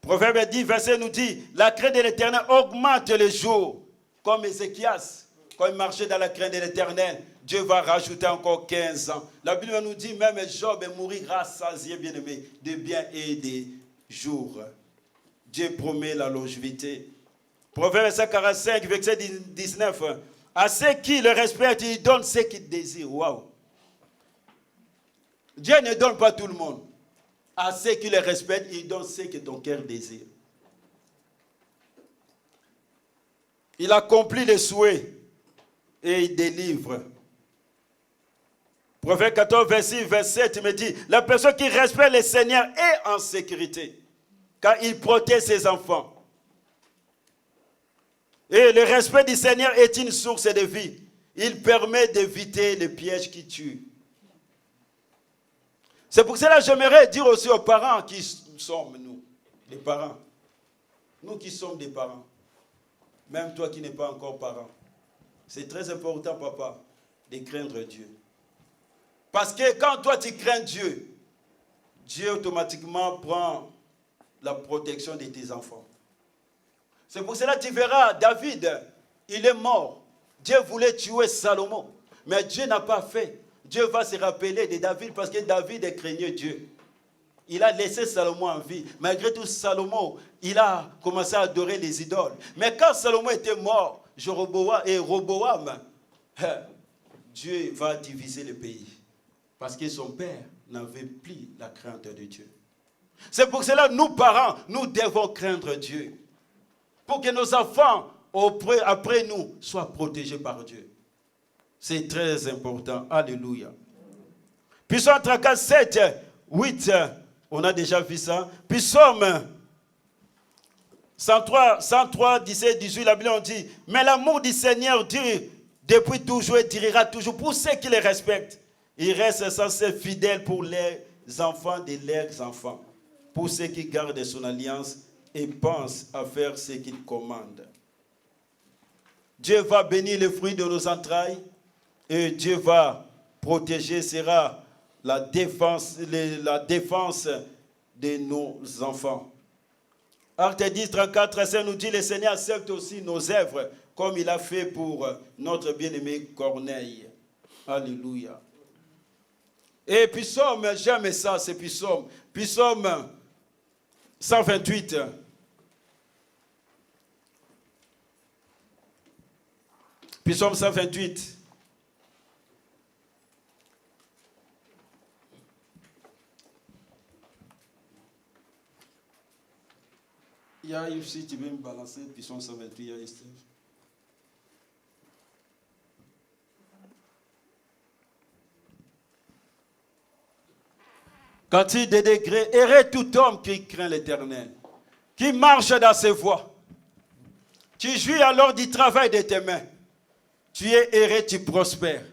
Proverbe 10, verset nous dit, la crainte de l'Éternel augmente les jours. Comme Ézéchias, quand il marchait dans la crainte de l'Éternel, Dieu va rajouter encore 15 ans. La Bible nous dit, même Job est mort rassasié, bien-aimé, de biens et de jours. Dieu promet la longévité. Proverbe 45, verset 19. À ceux qui le respectent, il donne ce qu'ils désirent. Waouh! Dieu ne donne pas tout le monde. À ceux qui le respectent, il donne ce que ton cœur désire. Il accomplit les souhaits et il délivre. Proverbe 14, verset 27, il me dit, la personne qui respecte le Seigneur est en sécurité, car il protège ses enfants. Et le respect du Seigneur est une source de vie. Il permet d'éviter les pièges qui tuent. C'est pour cela que j'aimerais dire aussi aux parents qui sommes, nous, les parents. Nous qui sommes des parents. Même toi qui n'es pas encore parent. C'est très important, papa, de craindre Dieu. Parce que quand toi tu crains Dieu, Dieu automatiquement prend la protection de tes enfants. C'est pour cela que tu verras, David, il est mort. Dieu voulait tuer Salomon, mais Dieu n'a pas fait. Dieu va se rappeler de David parce que David craignait Dieu. Il a laissé Salomon en vie. Malgré tout, Salomon, il a commencé à adorer les idoles. Mais quand Salomon était mort, Roboam, Dieu va diviser le pays. Parce que son père n'avait plus la crainte de Dieu. C'est pour cela que nous, parents, nous devons craindre Dieu. Pour que nos enfants, après nous, soient protégés par Dieu. C'est très important. Alléluia. Puis Psaume 37, 8, on a déjà vu ça. Puis Psaume 103, 17, 18, la Bible on dit, mais l'amour du Seigneur dure depuis toujours et durera toujours pour ceux qui les respectent. Il reste censé fidèle pour les enfants de leurs enfants, pour ceux qui gardent son alliance et pensent à faire ce qu'il commande. Dieu va bénir les fruits de nos entrailles et Dieu va protéger, sera la défense de nos enfants. Acte 10, 34, 35 nous dit, le Seigneur accepte aussi nos œuvres, comme il a fait pour notre bien-aimé Corneille. Alléluia. Et puis psaume, j'aime ça, c'est psaume 128. Psaume 128. Il y a ici, tu veux me balancer, Psaume 128, il y a ici. Quand il des degrés, errez tout homme qui craint l'Éternel, qui marche dans ses voies. Tu jouis alors du travail de tes mains. Tu es erré, tu prospères.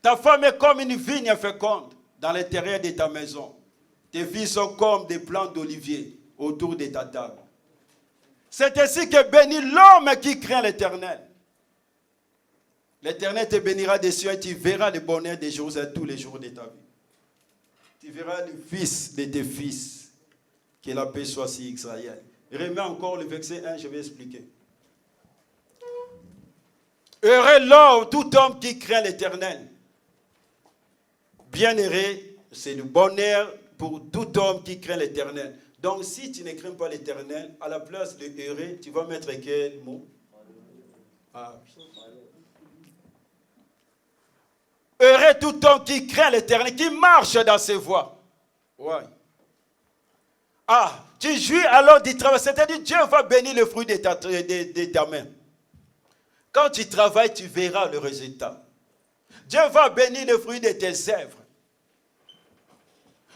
Ta femme est comme une vigne féconde dans l'intérieur de ta maison. Tes filles sont comme des plants d'olivier autour de ta table. C'est ainsi que bénit l'homme qui craint l'Éternel. L'Éternel te bénira des cieux et tu verras le bonheur des jours et tous les jours de ta vie. Tu verras le fils de tes fils. Que la paix soit sur Israël. Remets encore le verset 1, je vais expliquer. Heureux l'homme, tout homme qui craint l'Éternel. Bien-heureux, c'est le bonheur pour tout homme qui craint l'Éternel. Donc, si tu ne crains pas l'Éternel, à la place de heureux, tu vas mettre quel mot? Ah. Heureux tout homme qui craint l'Éternel, qui marche dans ses voies. Ouais. Ah, tu jouis alors du travail, c'est-à-dire Dieu va bénir le fruit de ta main. Quand tu travailles, tu verras le résultat. Dieu va bénir le fruit de tes œuvres.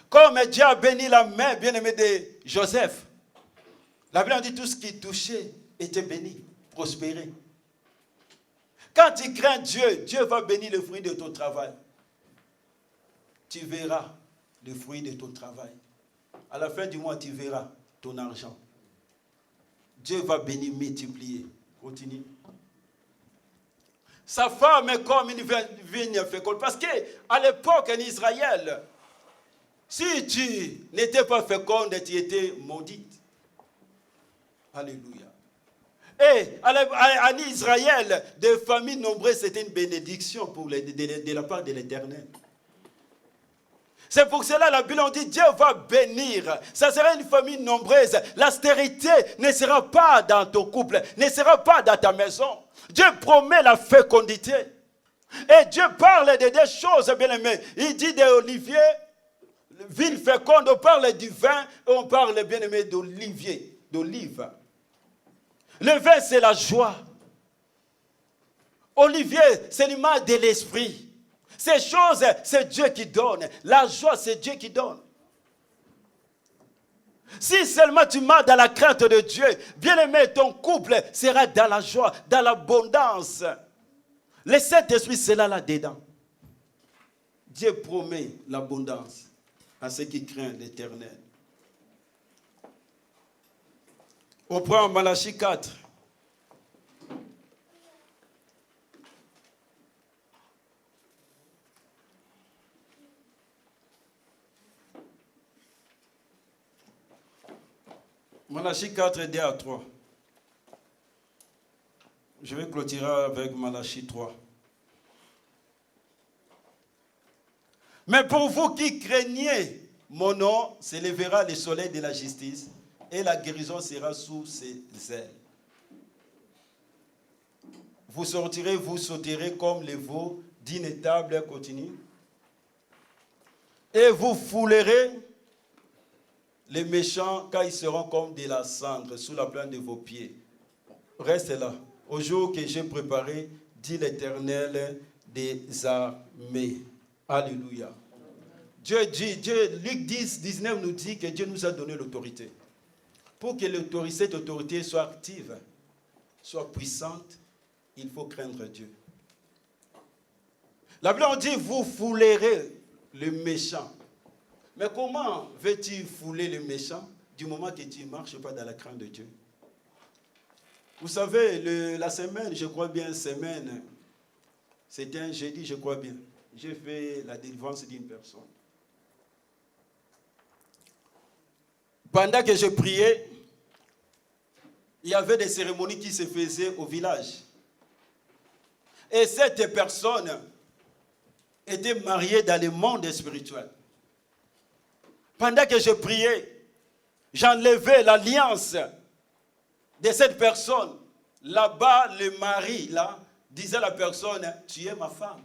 Comme Dieu a béni la main bien-aimée de Joseph. La Bible dit tout ce qui touchait était béni, prospéré. Quand tu crains Dieu, Dieu va bénir le fruit de ton travail. Tu verras le fruit de ton travail. À la fin du mois, tu verras ton argent. Dieu va bénir, multiplier. Continue. Sa femme est comme une vigne féconde. Parce qu'à l'époque en Israël, si tu n'étais pas féconde, tu étais maudite. Alléluia. Et en Israël, des familles nombreuses, c'était une bénédiction de la part de l'Éternel. C'est pour cela la Bible dit Dieu va bénir. Ça sera une famille nombreuse. L'austérité ne sera pas dans ton couple, ne sera pas dans ta maison. Dieu promet la fécondité. Et Dieu parle de des choses bien aimées. Il dit des oliviers, ville féconde, on parle du vin, on parle bien aimé d'olivier, d'olive. Le vin, c'est la joie. Olivier, c'est l'image de l'esprit. Ces choses, c'est Dieu qui donne. La joie, c'est Dieu qui donne. Si seulement tu marches dans la crainte de Dieu, bien aimé, ton couple sera dans la joie, dans l'abondance. Le Saint-Esprit, c'est là-dedans. Dieu promet l'abondance à ceux qui craignent l'Éternel. On prend Malachie 4. Malachie 4, 2 à 3. Je vais clôturer avec Malachie 3. Mais pour vous qui craignez mon nom, s'élèvera le soleil de la justice et la guérison sera sous ses ailes. Vous sortirez, vous sauterez comme les veaux d'une table continue. Et vous foulerez les méchants, car ils seront comme de la cendre sous la plante de vos pieds. Reste là. Au jour que j'ai préparé, dit l'Éternel des armées. Alléluia. Luc 10, 19 nous dit que Dieu nous a donné l'autorité. Pour que cette autorité soit active, soit puissante, il faut craindre Dieu. La Bible dit, vous foulerez le méchant. Mais comment veux-tu fouler le méchant du moment que tu ne marches pas dans la crainte de Dieu? Vous savez, la semaine, je crois bien, c'était un jeudi, je crois bien. j'ai fait la délivrance d'une personne. Pendant que je priais, il y avait des cérémonies qui se faisaient au village. Et cette personne était mariée dans le monde spirituel. Pendant que je priais, j'enlevais l'alliance de cette personne. Là-bas, le mari, là, disait à la personne, tu es ma femme.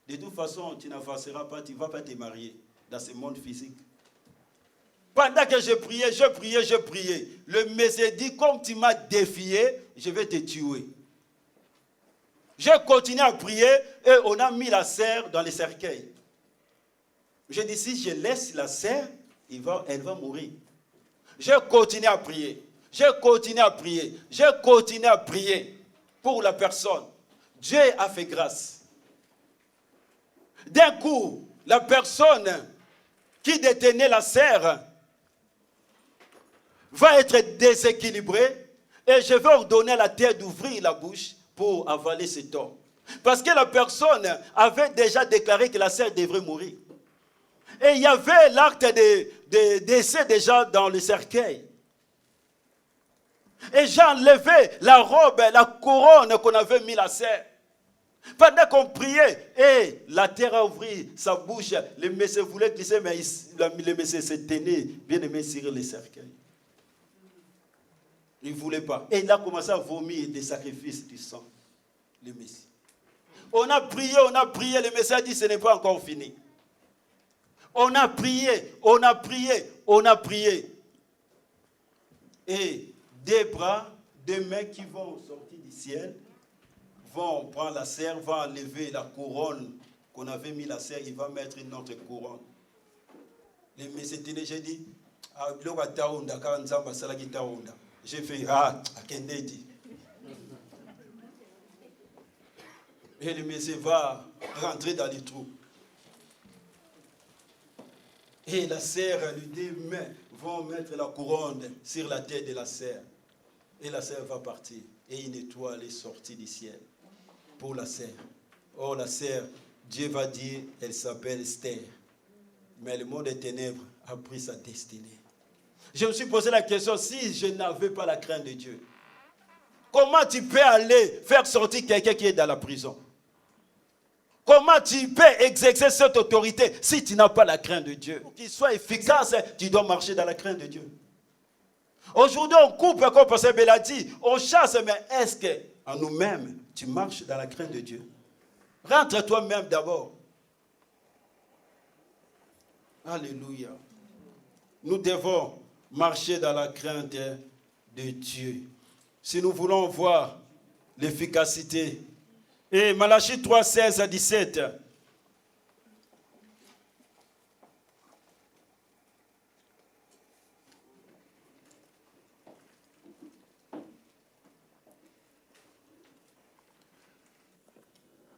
De toute façon, tu n'avanceras pas, tu ne vas pas te marier dans ce monde physique. Pendant que je priais, le Messie dit, comme tu m'as défié, je vais te tuer. J'ai continué à prier et on a mis la serre dans le cercueil. J'ai dit, si je laisse la serre, elle va mourir. J'ai continué à prier. J'ai continué à prier pour la personne. Dieu a fait grâce. D'un coup, la personne qui détenait la serre va être déséquilibrée et je vais ordonner à la terre d'ouvrir la bouche pour avaler cet homme. Parce que la personne avait déjà déclaré que la serre devrait mourir. Et il y avait l'acte de décès déjà dans le cercueil. Et j'ai enlevé la robe, la couronne qu'on avait mis la serre. Pendant qu'on priait, et la terre a ouvert sa bouche, le Messie voulait glisser, mais le Messie se tenait bien aimé sur le cercueil. Il ne voulait pas. Et il a commencé à vomir des sacrifices du sang, le Messie. On a prié, le Messie a dit ce n'est pas encore fini. On a prié. Et des bras, des mains qui vont sortir du ciel, vont prendre la serre, vont enlever la couronne qu'on avait mis la serre, il va mettre une autre couronne. Le Messie j'ai dit, j'ai fait, et le Messie va rentrer dans les trous. Et la serre, les deux mains vont mettre la couronne sur la tête de la serre. Et la serre va partir. Et une étoile est sortie du ciel pour la serre. Oh, la serre, Dieu va dire, elle s'appelle Esther. Mais le monde des ténèbres a pris sa destinée. Je me suis posé la question, si je n'avais pas la crainte de Dieu, comment tu peux aller faire sortir quelqu'un qui est dans la prison? Comment tu peux exercer cette autorité si tu n'as pas la crainte de Dieu? Pour qu'il soit efficace, tu dois marcher dans la crainte de Dieu. Aujourd'hui, on coupe, comme Pasteur Bella dit, on chasse, mais est-ce qu'en nous-mêmes, tu marches dans la crainte de Dieu? Rentre toi-même d'abord. Alléluia. Nous devons marcher dans la crainte de Dieu. Si nous voulons voir l'efficacité. Et Malachie 3, 16 à 17.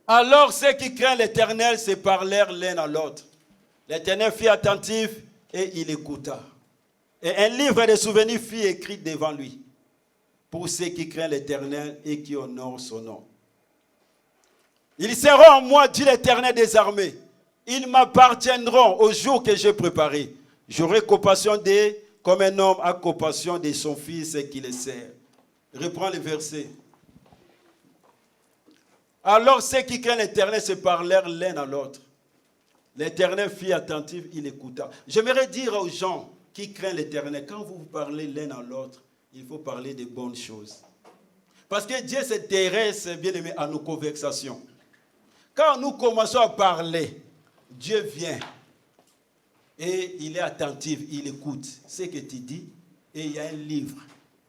Alors ceux qui craignent l'Éternel se parlèrent l'un à l'autre. L'Éternel fut attentif et il écouta. Et un livre de souvenirs fut écrit devant lui pour ceux qui craignent l'Éternel et qui honorent son nom. Ils seront en moi, dit l'Éternel des armées. Ils m'appartiendront au jour que j'ai préparé. J'aurai compassion d'eux comme un homme a compassion de son fils qui le sert. Reprends le verset. Alors ceux qui craignent l'Éternel se parlèrent l'un à l'autre. L'Éternel fut attentif, il écouta. J'aimerais dire aux gens qui craignent l'Éternel, quand vous parlez l'un à l'autre, il faut parler de bonnes choses. Parce que Dieu s'intéresse, bien aimé, à nos conversations. Quand nous commençons à parler, Dieu vient et il est attentif, il écoute ce que tu dis. Et il y a un livre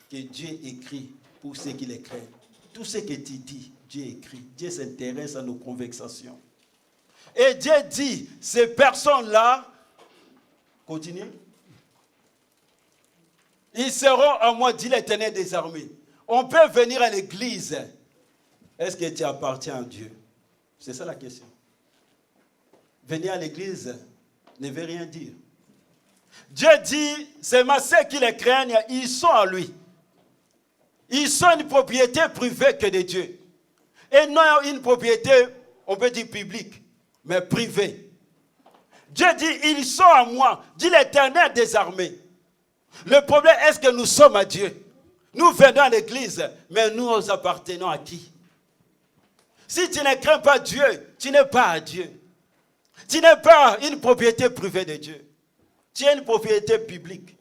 que Dieu écrit pour ceux qui le craignent. Tout ce que tu dis, Dieu écrit. Dieu s'intéresse à nos conversations. Et Dieu dit, ces personnes-là, continue. Ils seront à moi, dit l'Éternel des armées. On peut venir à l'église. Est-ce que tu appartiens à Dieu? C'est ça la question. Venir à l'église ne veut rien dire. Dieu dit, c'est ceux qui les craignent, ils sont à lui. Ils sont une propriété privée que de Dieu. Et non une propriété, on peut dire publique. mais privée. Dieu dit, ils sont à moi, dit l'Éternel des armées. Le problème, est-ce que nous sommes à Dieu? Nous venons à l'église, mais nous appartenons à qui? Si tu ne crains pas Dieu, tu n'es pas à Dieu. Tu n'es pas une propriété privée de Dieu. Tu es une propriété publique.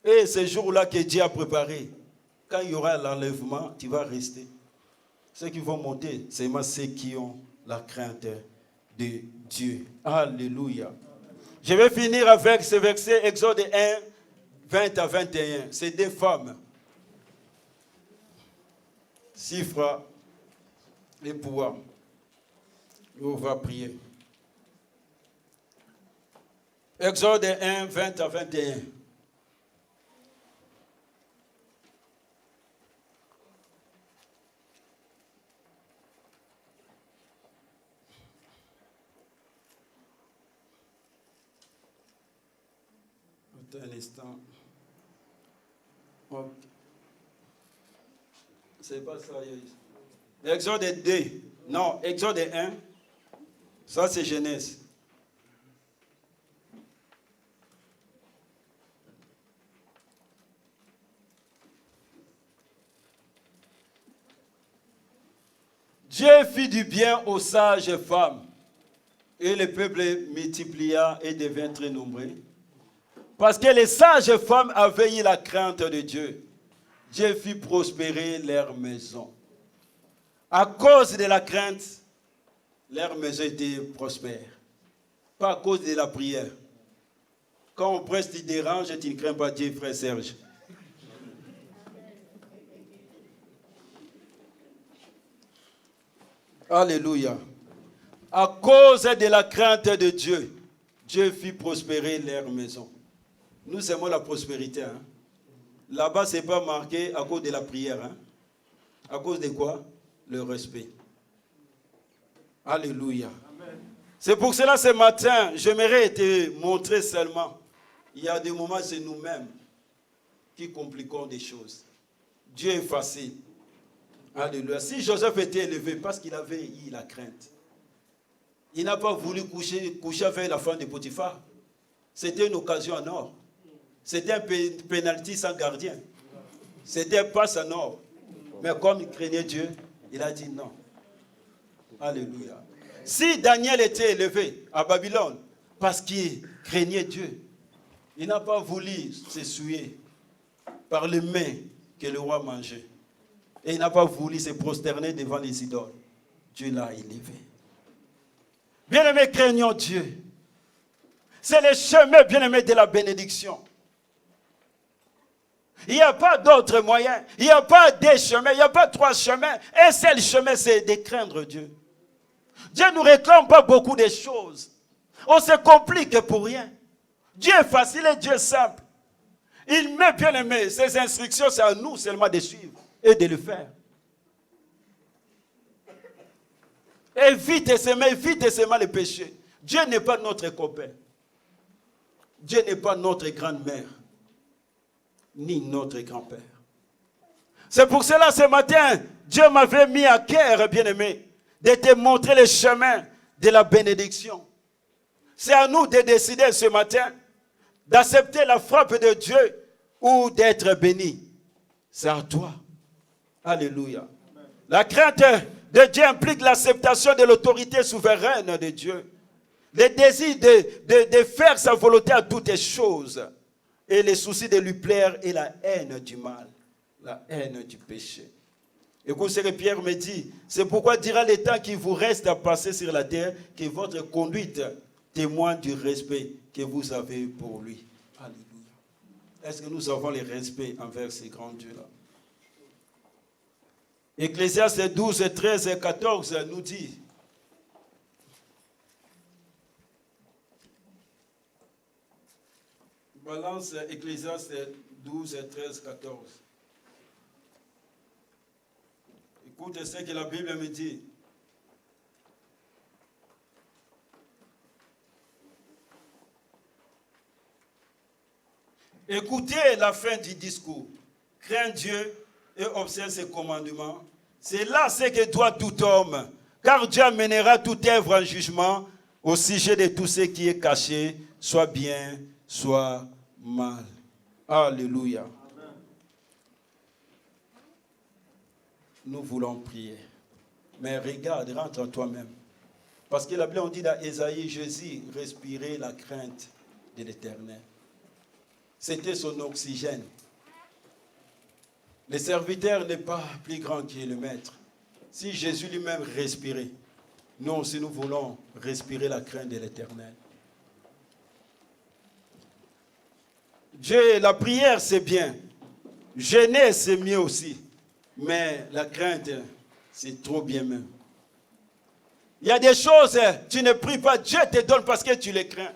Et ce jour-là que Dieu a préparé, quand il y aura l'enlèvement, tu vas rester. Ceux qui vont monter, c'est moi ceux qui ont la crainte de Dieu. Alléluia. Je vais finir avec ce verset, Exode 1, 20 à 21. C'est des femmes. Chiffre et pouvoir. On va prier. Exode 1, 20 à 21. Un instant. Okay. C'est pas ça. Exode 2. Non, Exode 1. Ça, c'est Genèse. Dieu fit du bien aux sages femmes, et le peuple multiplia et devint très nombreux. Parce que les sages femmes avaient eu la crainte de Dieu. Dieu fit prospérer leur maison. À cause de la crainte, leur maison était prospère. Pas à cause de la prière. Quand on presse, tu déranges, tu ne crains pas Dieu, frère Serge. Alléluia. À cause de la crainte de Dieu, Dieu fit prospérer leur maison. Nous aimons la prospérité. Hein? Là-bas, ce n'est pas marqué à cause de la prière. Hein? À cause de quoi? Le respect. Alléluia. Amen. C'est pour cela, ce matin, j'aimerais te montrer seulement. Il y a des moments, c'est nous-mêmes qui compliquons des choses. Dieu est facile. Alléluia. Si Joseph était élevé parce qu'il avait eu la crainte, il n'a pas voulu coucher avec la femme de Potiphar. C'était une occasion en or. C'était un pénalty sans gardien. C'était un passe en or. Mais comme il craignait Dieu, il a dit non. Alléluia. Si Daniel était élevé à Babylone parce qu'il craignait Dieu, il n'a pas voulu s'essuyer par les mains que le roi mangeait. Et il n'a pas voulu se prosterner devant les idoles. Dieu l'a élevé. Bien-aimés, craignons Dieu. C'est le chemin, bien-aimé, de la bénédiction. Il n'y a pas d'autre moyen. Il n'y a pas deux chemins. Il n'y a pas trois chemins. Un seul chemin, c'est de craindre Dieu. Dieu ne nous réclame pas beaucoup de choses. On se complique pour rien. Dieu est facile et Dieu est simple. Il met, bien aimé, ses instructions, c'est à nous seulement de suivre et de le faire. Évite seulement le péché. Dieu n'est pas notre copain. Dieu n'est pas notre grand-mère, ni notre grand-père. C'est pour cela, ce matin, Dieu m'avait mis à cœur, bien-aimé, de te montrer le chemin de la bénédiction. C'est à nous de décider ce matin d'accepter la frappe de Dieu ou d'être béni. C'est à toi. Alléluia. La crainte de Dieu implique l'acceptation de l'autorité souveraine de Dieu. Le désir de faire sa volonté à toutes les choses. Et le souci de lui plaire et la haine du mal. La haine du péché. Écoute ce que Pierre me dit. C'est pourquoi dira le temps qui vous reste à passer sur la terre que votre conduite témoigne du respect que vous avez pour lui. Alléluia. Est-ce que nous avons le respect envers ces grands dieux-là? Ecclésiaste 12, 13 et 14 nous dit: balance Ecclésiaste 12, 13, 14. Écoute ce que la Bible me dit. Écoutez la fin du discours. Crains Dieu et observe ses commandements, C'est là ce que doit tout homme. Car Dieu amènera toute œuvre en jugement au sujet de tout ce qui est caché, soit bien, soit mal. Alléluia. Amen. Nous voulons prier. Mais regarde, rentre en toi-même. Parce que la Bible on dit dans Ésaïe, Jésus respirait la crainte de l'Éternel. C'était son oxygène. Le serviteur n'est pas plus grand que le maître. Si Jésus lui-même respirait, nous aussi nous voulons respirer la crainte de l'Éternel. Dieu, la prière c'est bien. Jeûner c'est mieux aussi. Mais la crainte c'est trop bien même. Il y a des choses, tu ne pries pas, Dieu te donne parce que tu les crains.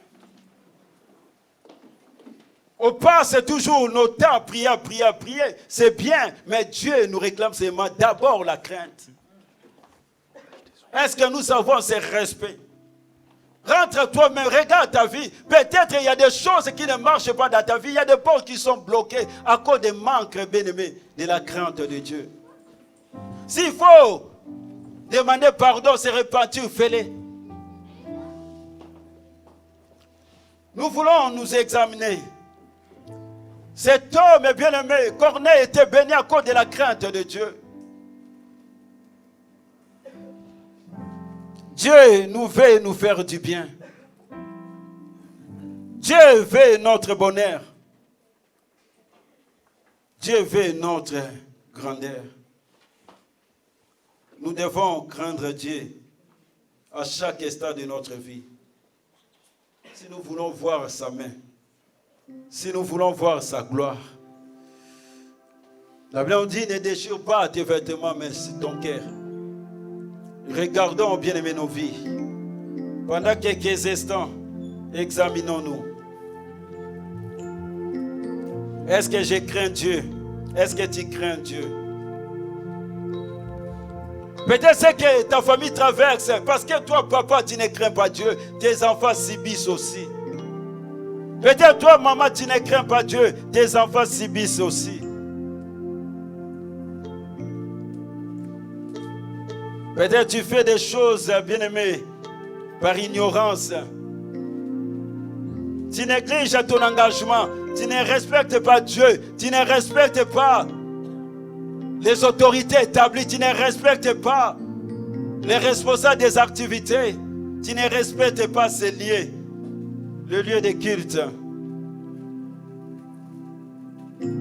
On passe toujours nos temps à prier, c'est bien, mais Dieu nous réclame seulement d'abord la crainte. Est-ce que nous avons ce respect? Rentre toi-même, regarde ta vie. Peut-être il y a des choses qui ne marchent pas dans ta vie, il y a des portes qui sont bloquées à cause des manques, bien-aimés, de la crainte de Dieu. S'il faut demander pardon, se repentir, fais-le. Nous voulons nous examiner. Cet homme bien-aimé, Corneille était béni à cause de la crainte de Dieu. Dieu nous veut nous faire du bien. Dieu veut notre bonheur. Dieu veut notre grandeur. Nous devons craindre Dieu à chaque instant de notre vie. Si nous voulons voir sa main, si nous voulons voir sa gloire. La Bible dit, ne déchire pas tes vêtements, mais c'est ton cœur. Regardons bien aimé nos vies. Pendant quelques instants, examinons-nous. Est-ce que je crains Dieu? Est-ce que tu crains Dieu? Peut-être c'est que ta famille traverse, parce que toi, papa, tu ne crains pas Dieu. Tes enfants subissent aussi. Peut-être toi, maman, tu ne crains pas Dieu. Tes enfants subissent aussi. Peut-être tu fais des choses, bien-aimé, par ignorance. Tu négliges ton engagement. Tu ne respectes pas Dieu. Tu ne respectes pas les autorités établies. Tu ne respectes pas les responsables des activités. Tu ne respectes pas ces lieux. Le lieu de culte.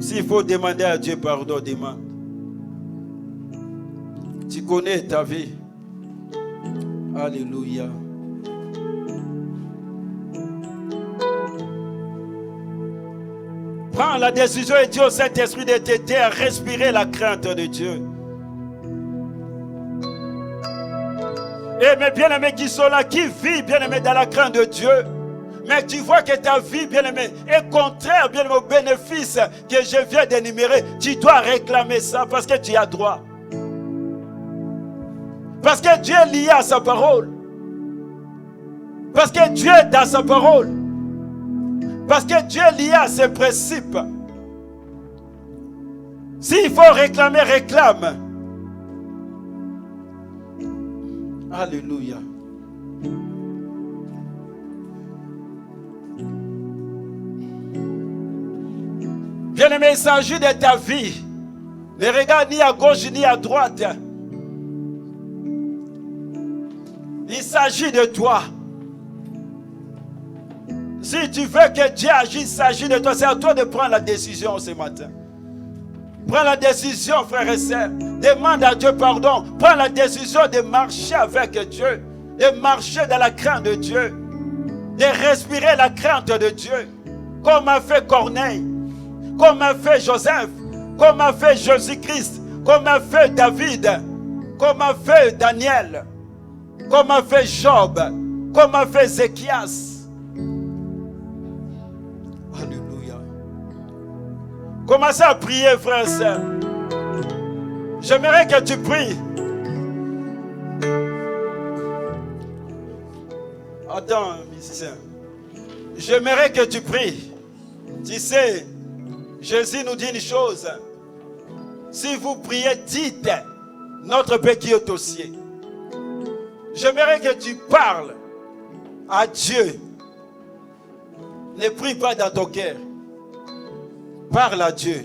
S'il faut demander à Dieu pardon, demande. Tu connais ta vie. Alléluia. Prends la décision et dis au Saint-Esprit de t'aider à respirer la crainte de Dieu. Et mes bien-aimés qui sont là, qui vivent bien-aimés dans la crainte de Dieu, mais tu vois que ta vie, bien-aimé, est contraire, bien-aimé, au bénéfice que je viens d'énumérer. Tu dois réclamer ça parce que tu as droit. Parce que Dieu est lié à sa parole. Parce que Dieu est dans sa parole. Parce que Dieu est lié à ses principes. S'il faut réclamer, réclame. Alléluia. Bien-aimé, il s'agit de ta vie. Ne regarde ni à gauche ni à droite. Il s'agit de toi. Si tu veux que Dieu agisse, il s'agit de toi. C'est à toi de prendre la décision ce matin. Prends la décision, frères et sœurs. Demande à Dieu pardon. Prends la décision de marcher avec Dieu. De marcher dans la crainte de Dieu. De respirer la crainte de Dieu. Comme a fait Corneille. Comme a fait Joseph. Comme a fait Jésus-Christ. Comme a fait David. Comme a fait Daniel. Comme a fait Job. Comme a fait Ézéchias. Alléluia. Commencez à prier, frères et sœurs. J'aimerais que tu pries. Attends, musicien. J'aimerais que tu pries. Tu sais, Jésus nous dit une chose. Si vous priez, dites notre Père qui est aux cieux, j'aimerais que tu parles à Dieu. Ne prie pas dans ton cœur. Parle à Dieu.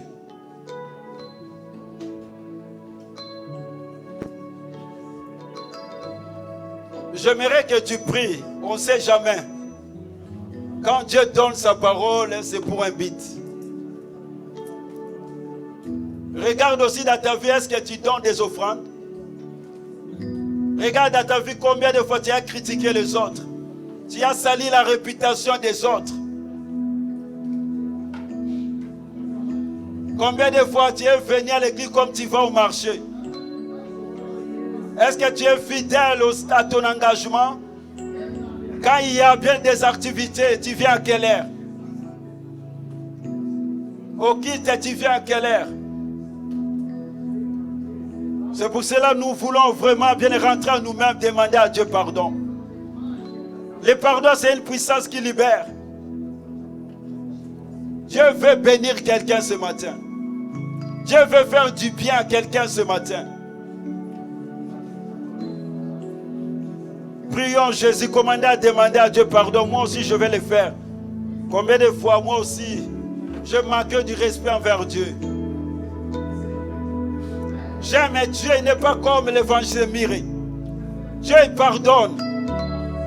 J'aimerais que tu pries. On ne sait jamais. Quand Dieu donne sa parole, c'est pour un but. Regarde aussi dans ta vie, est-ce que tu donnes des offrandes? Regarde dans ta vie combien de fois tu as critiqué les autres. Tu as sali la réputation des autres. Combien de fois tu es venu à l'église comme tu vas au marché? Est-ce que tu es fidèle à ton engagement? Quand il y a bien des activités, tu viens à quelle heure? Au quitte, tu viens à quelle heure? C'est pour cela que nous voulons vraiment bien rentrer en nous-mêmes, demander à Dieu pardon. Le pardon, c'est une puissance qui libère. Dieu veut bénir quelqu'un ce matin. Dieu veut faire du bien à quelqu'un ce matin. Prions Jésus, commandez à demander à Dieu pardon. Moi aussi, je vais le faire. Combien de fois, moi aussi, je manque du respect envers Dieu. J'aime Dieu, il n'est pas comme l'évangile Miri. Dieu, il pardonne.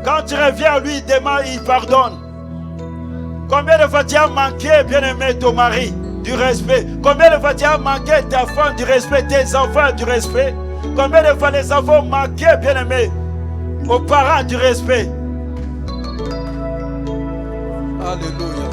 Quand tu reviens à lui, il demande, il pardonne. Combien de fois tu as manqué, bien-aimé, ton mari, du respect? Combien de fois tu as manqué ta femme du respect, tes enfants du respect? Combien de fois les enfants ont manqué, bien-aimé, aux parents du respect? Alléluia.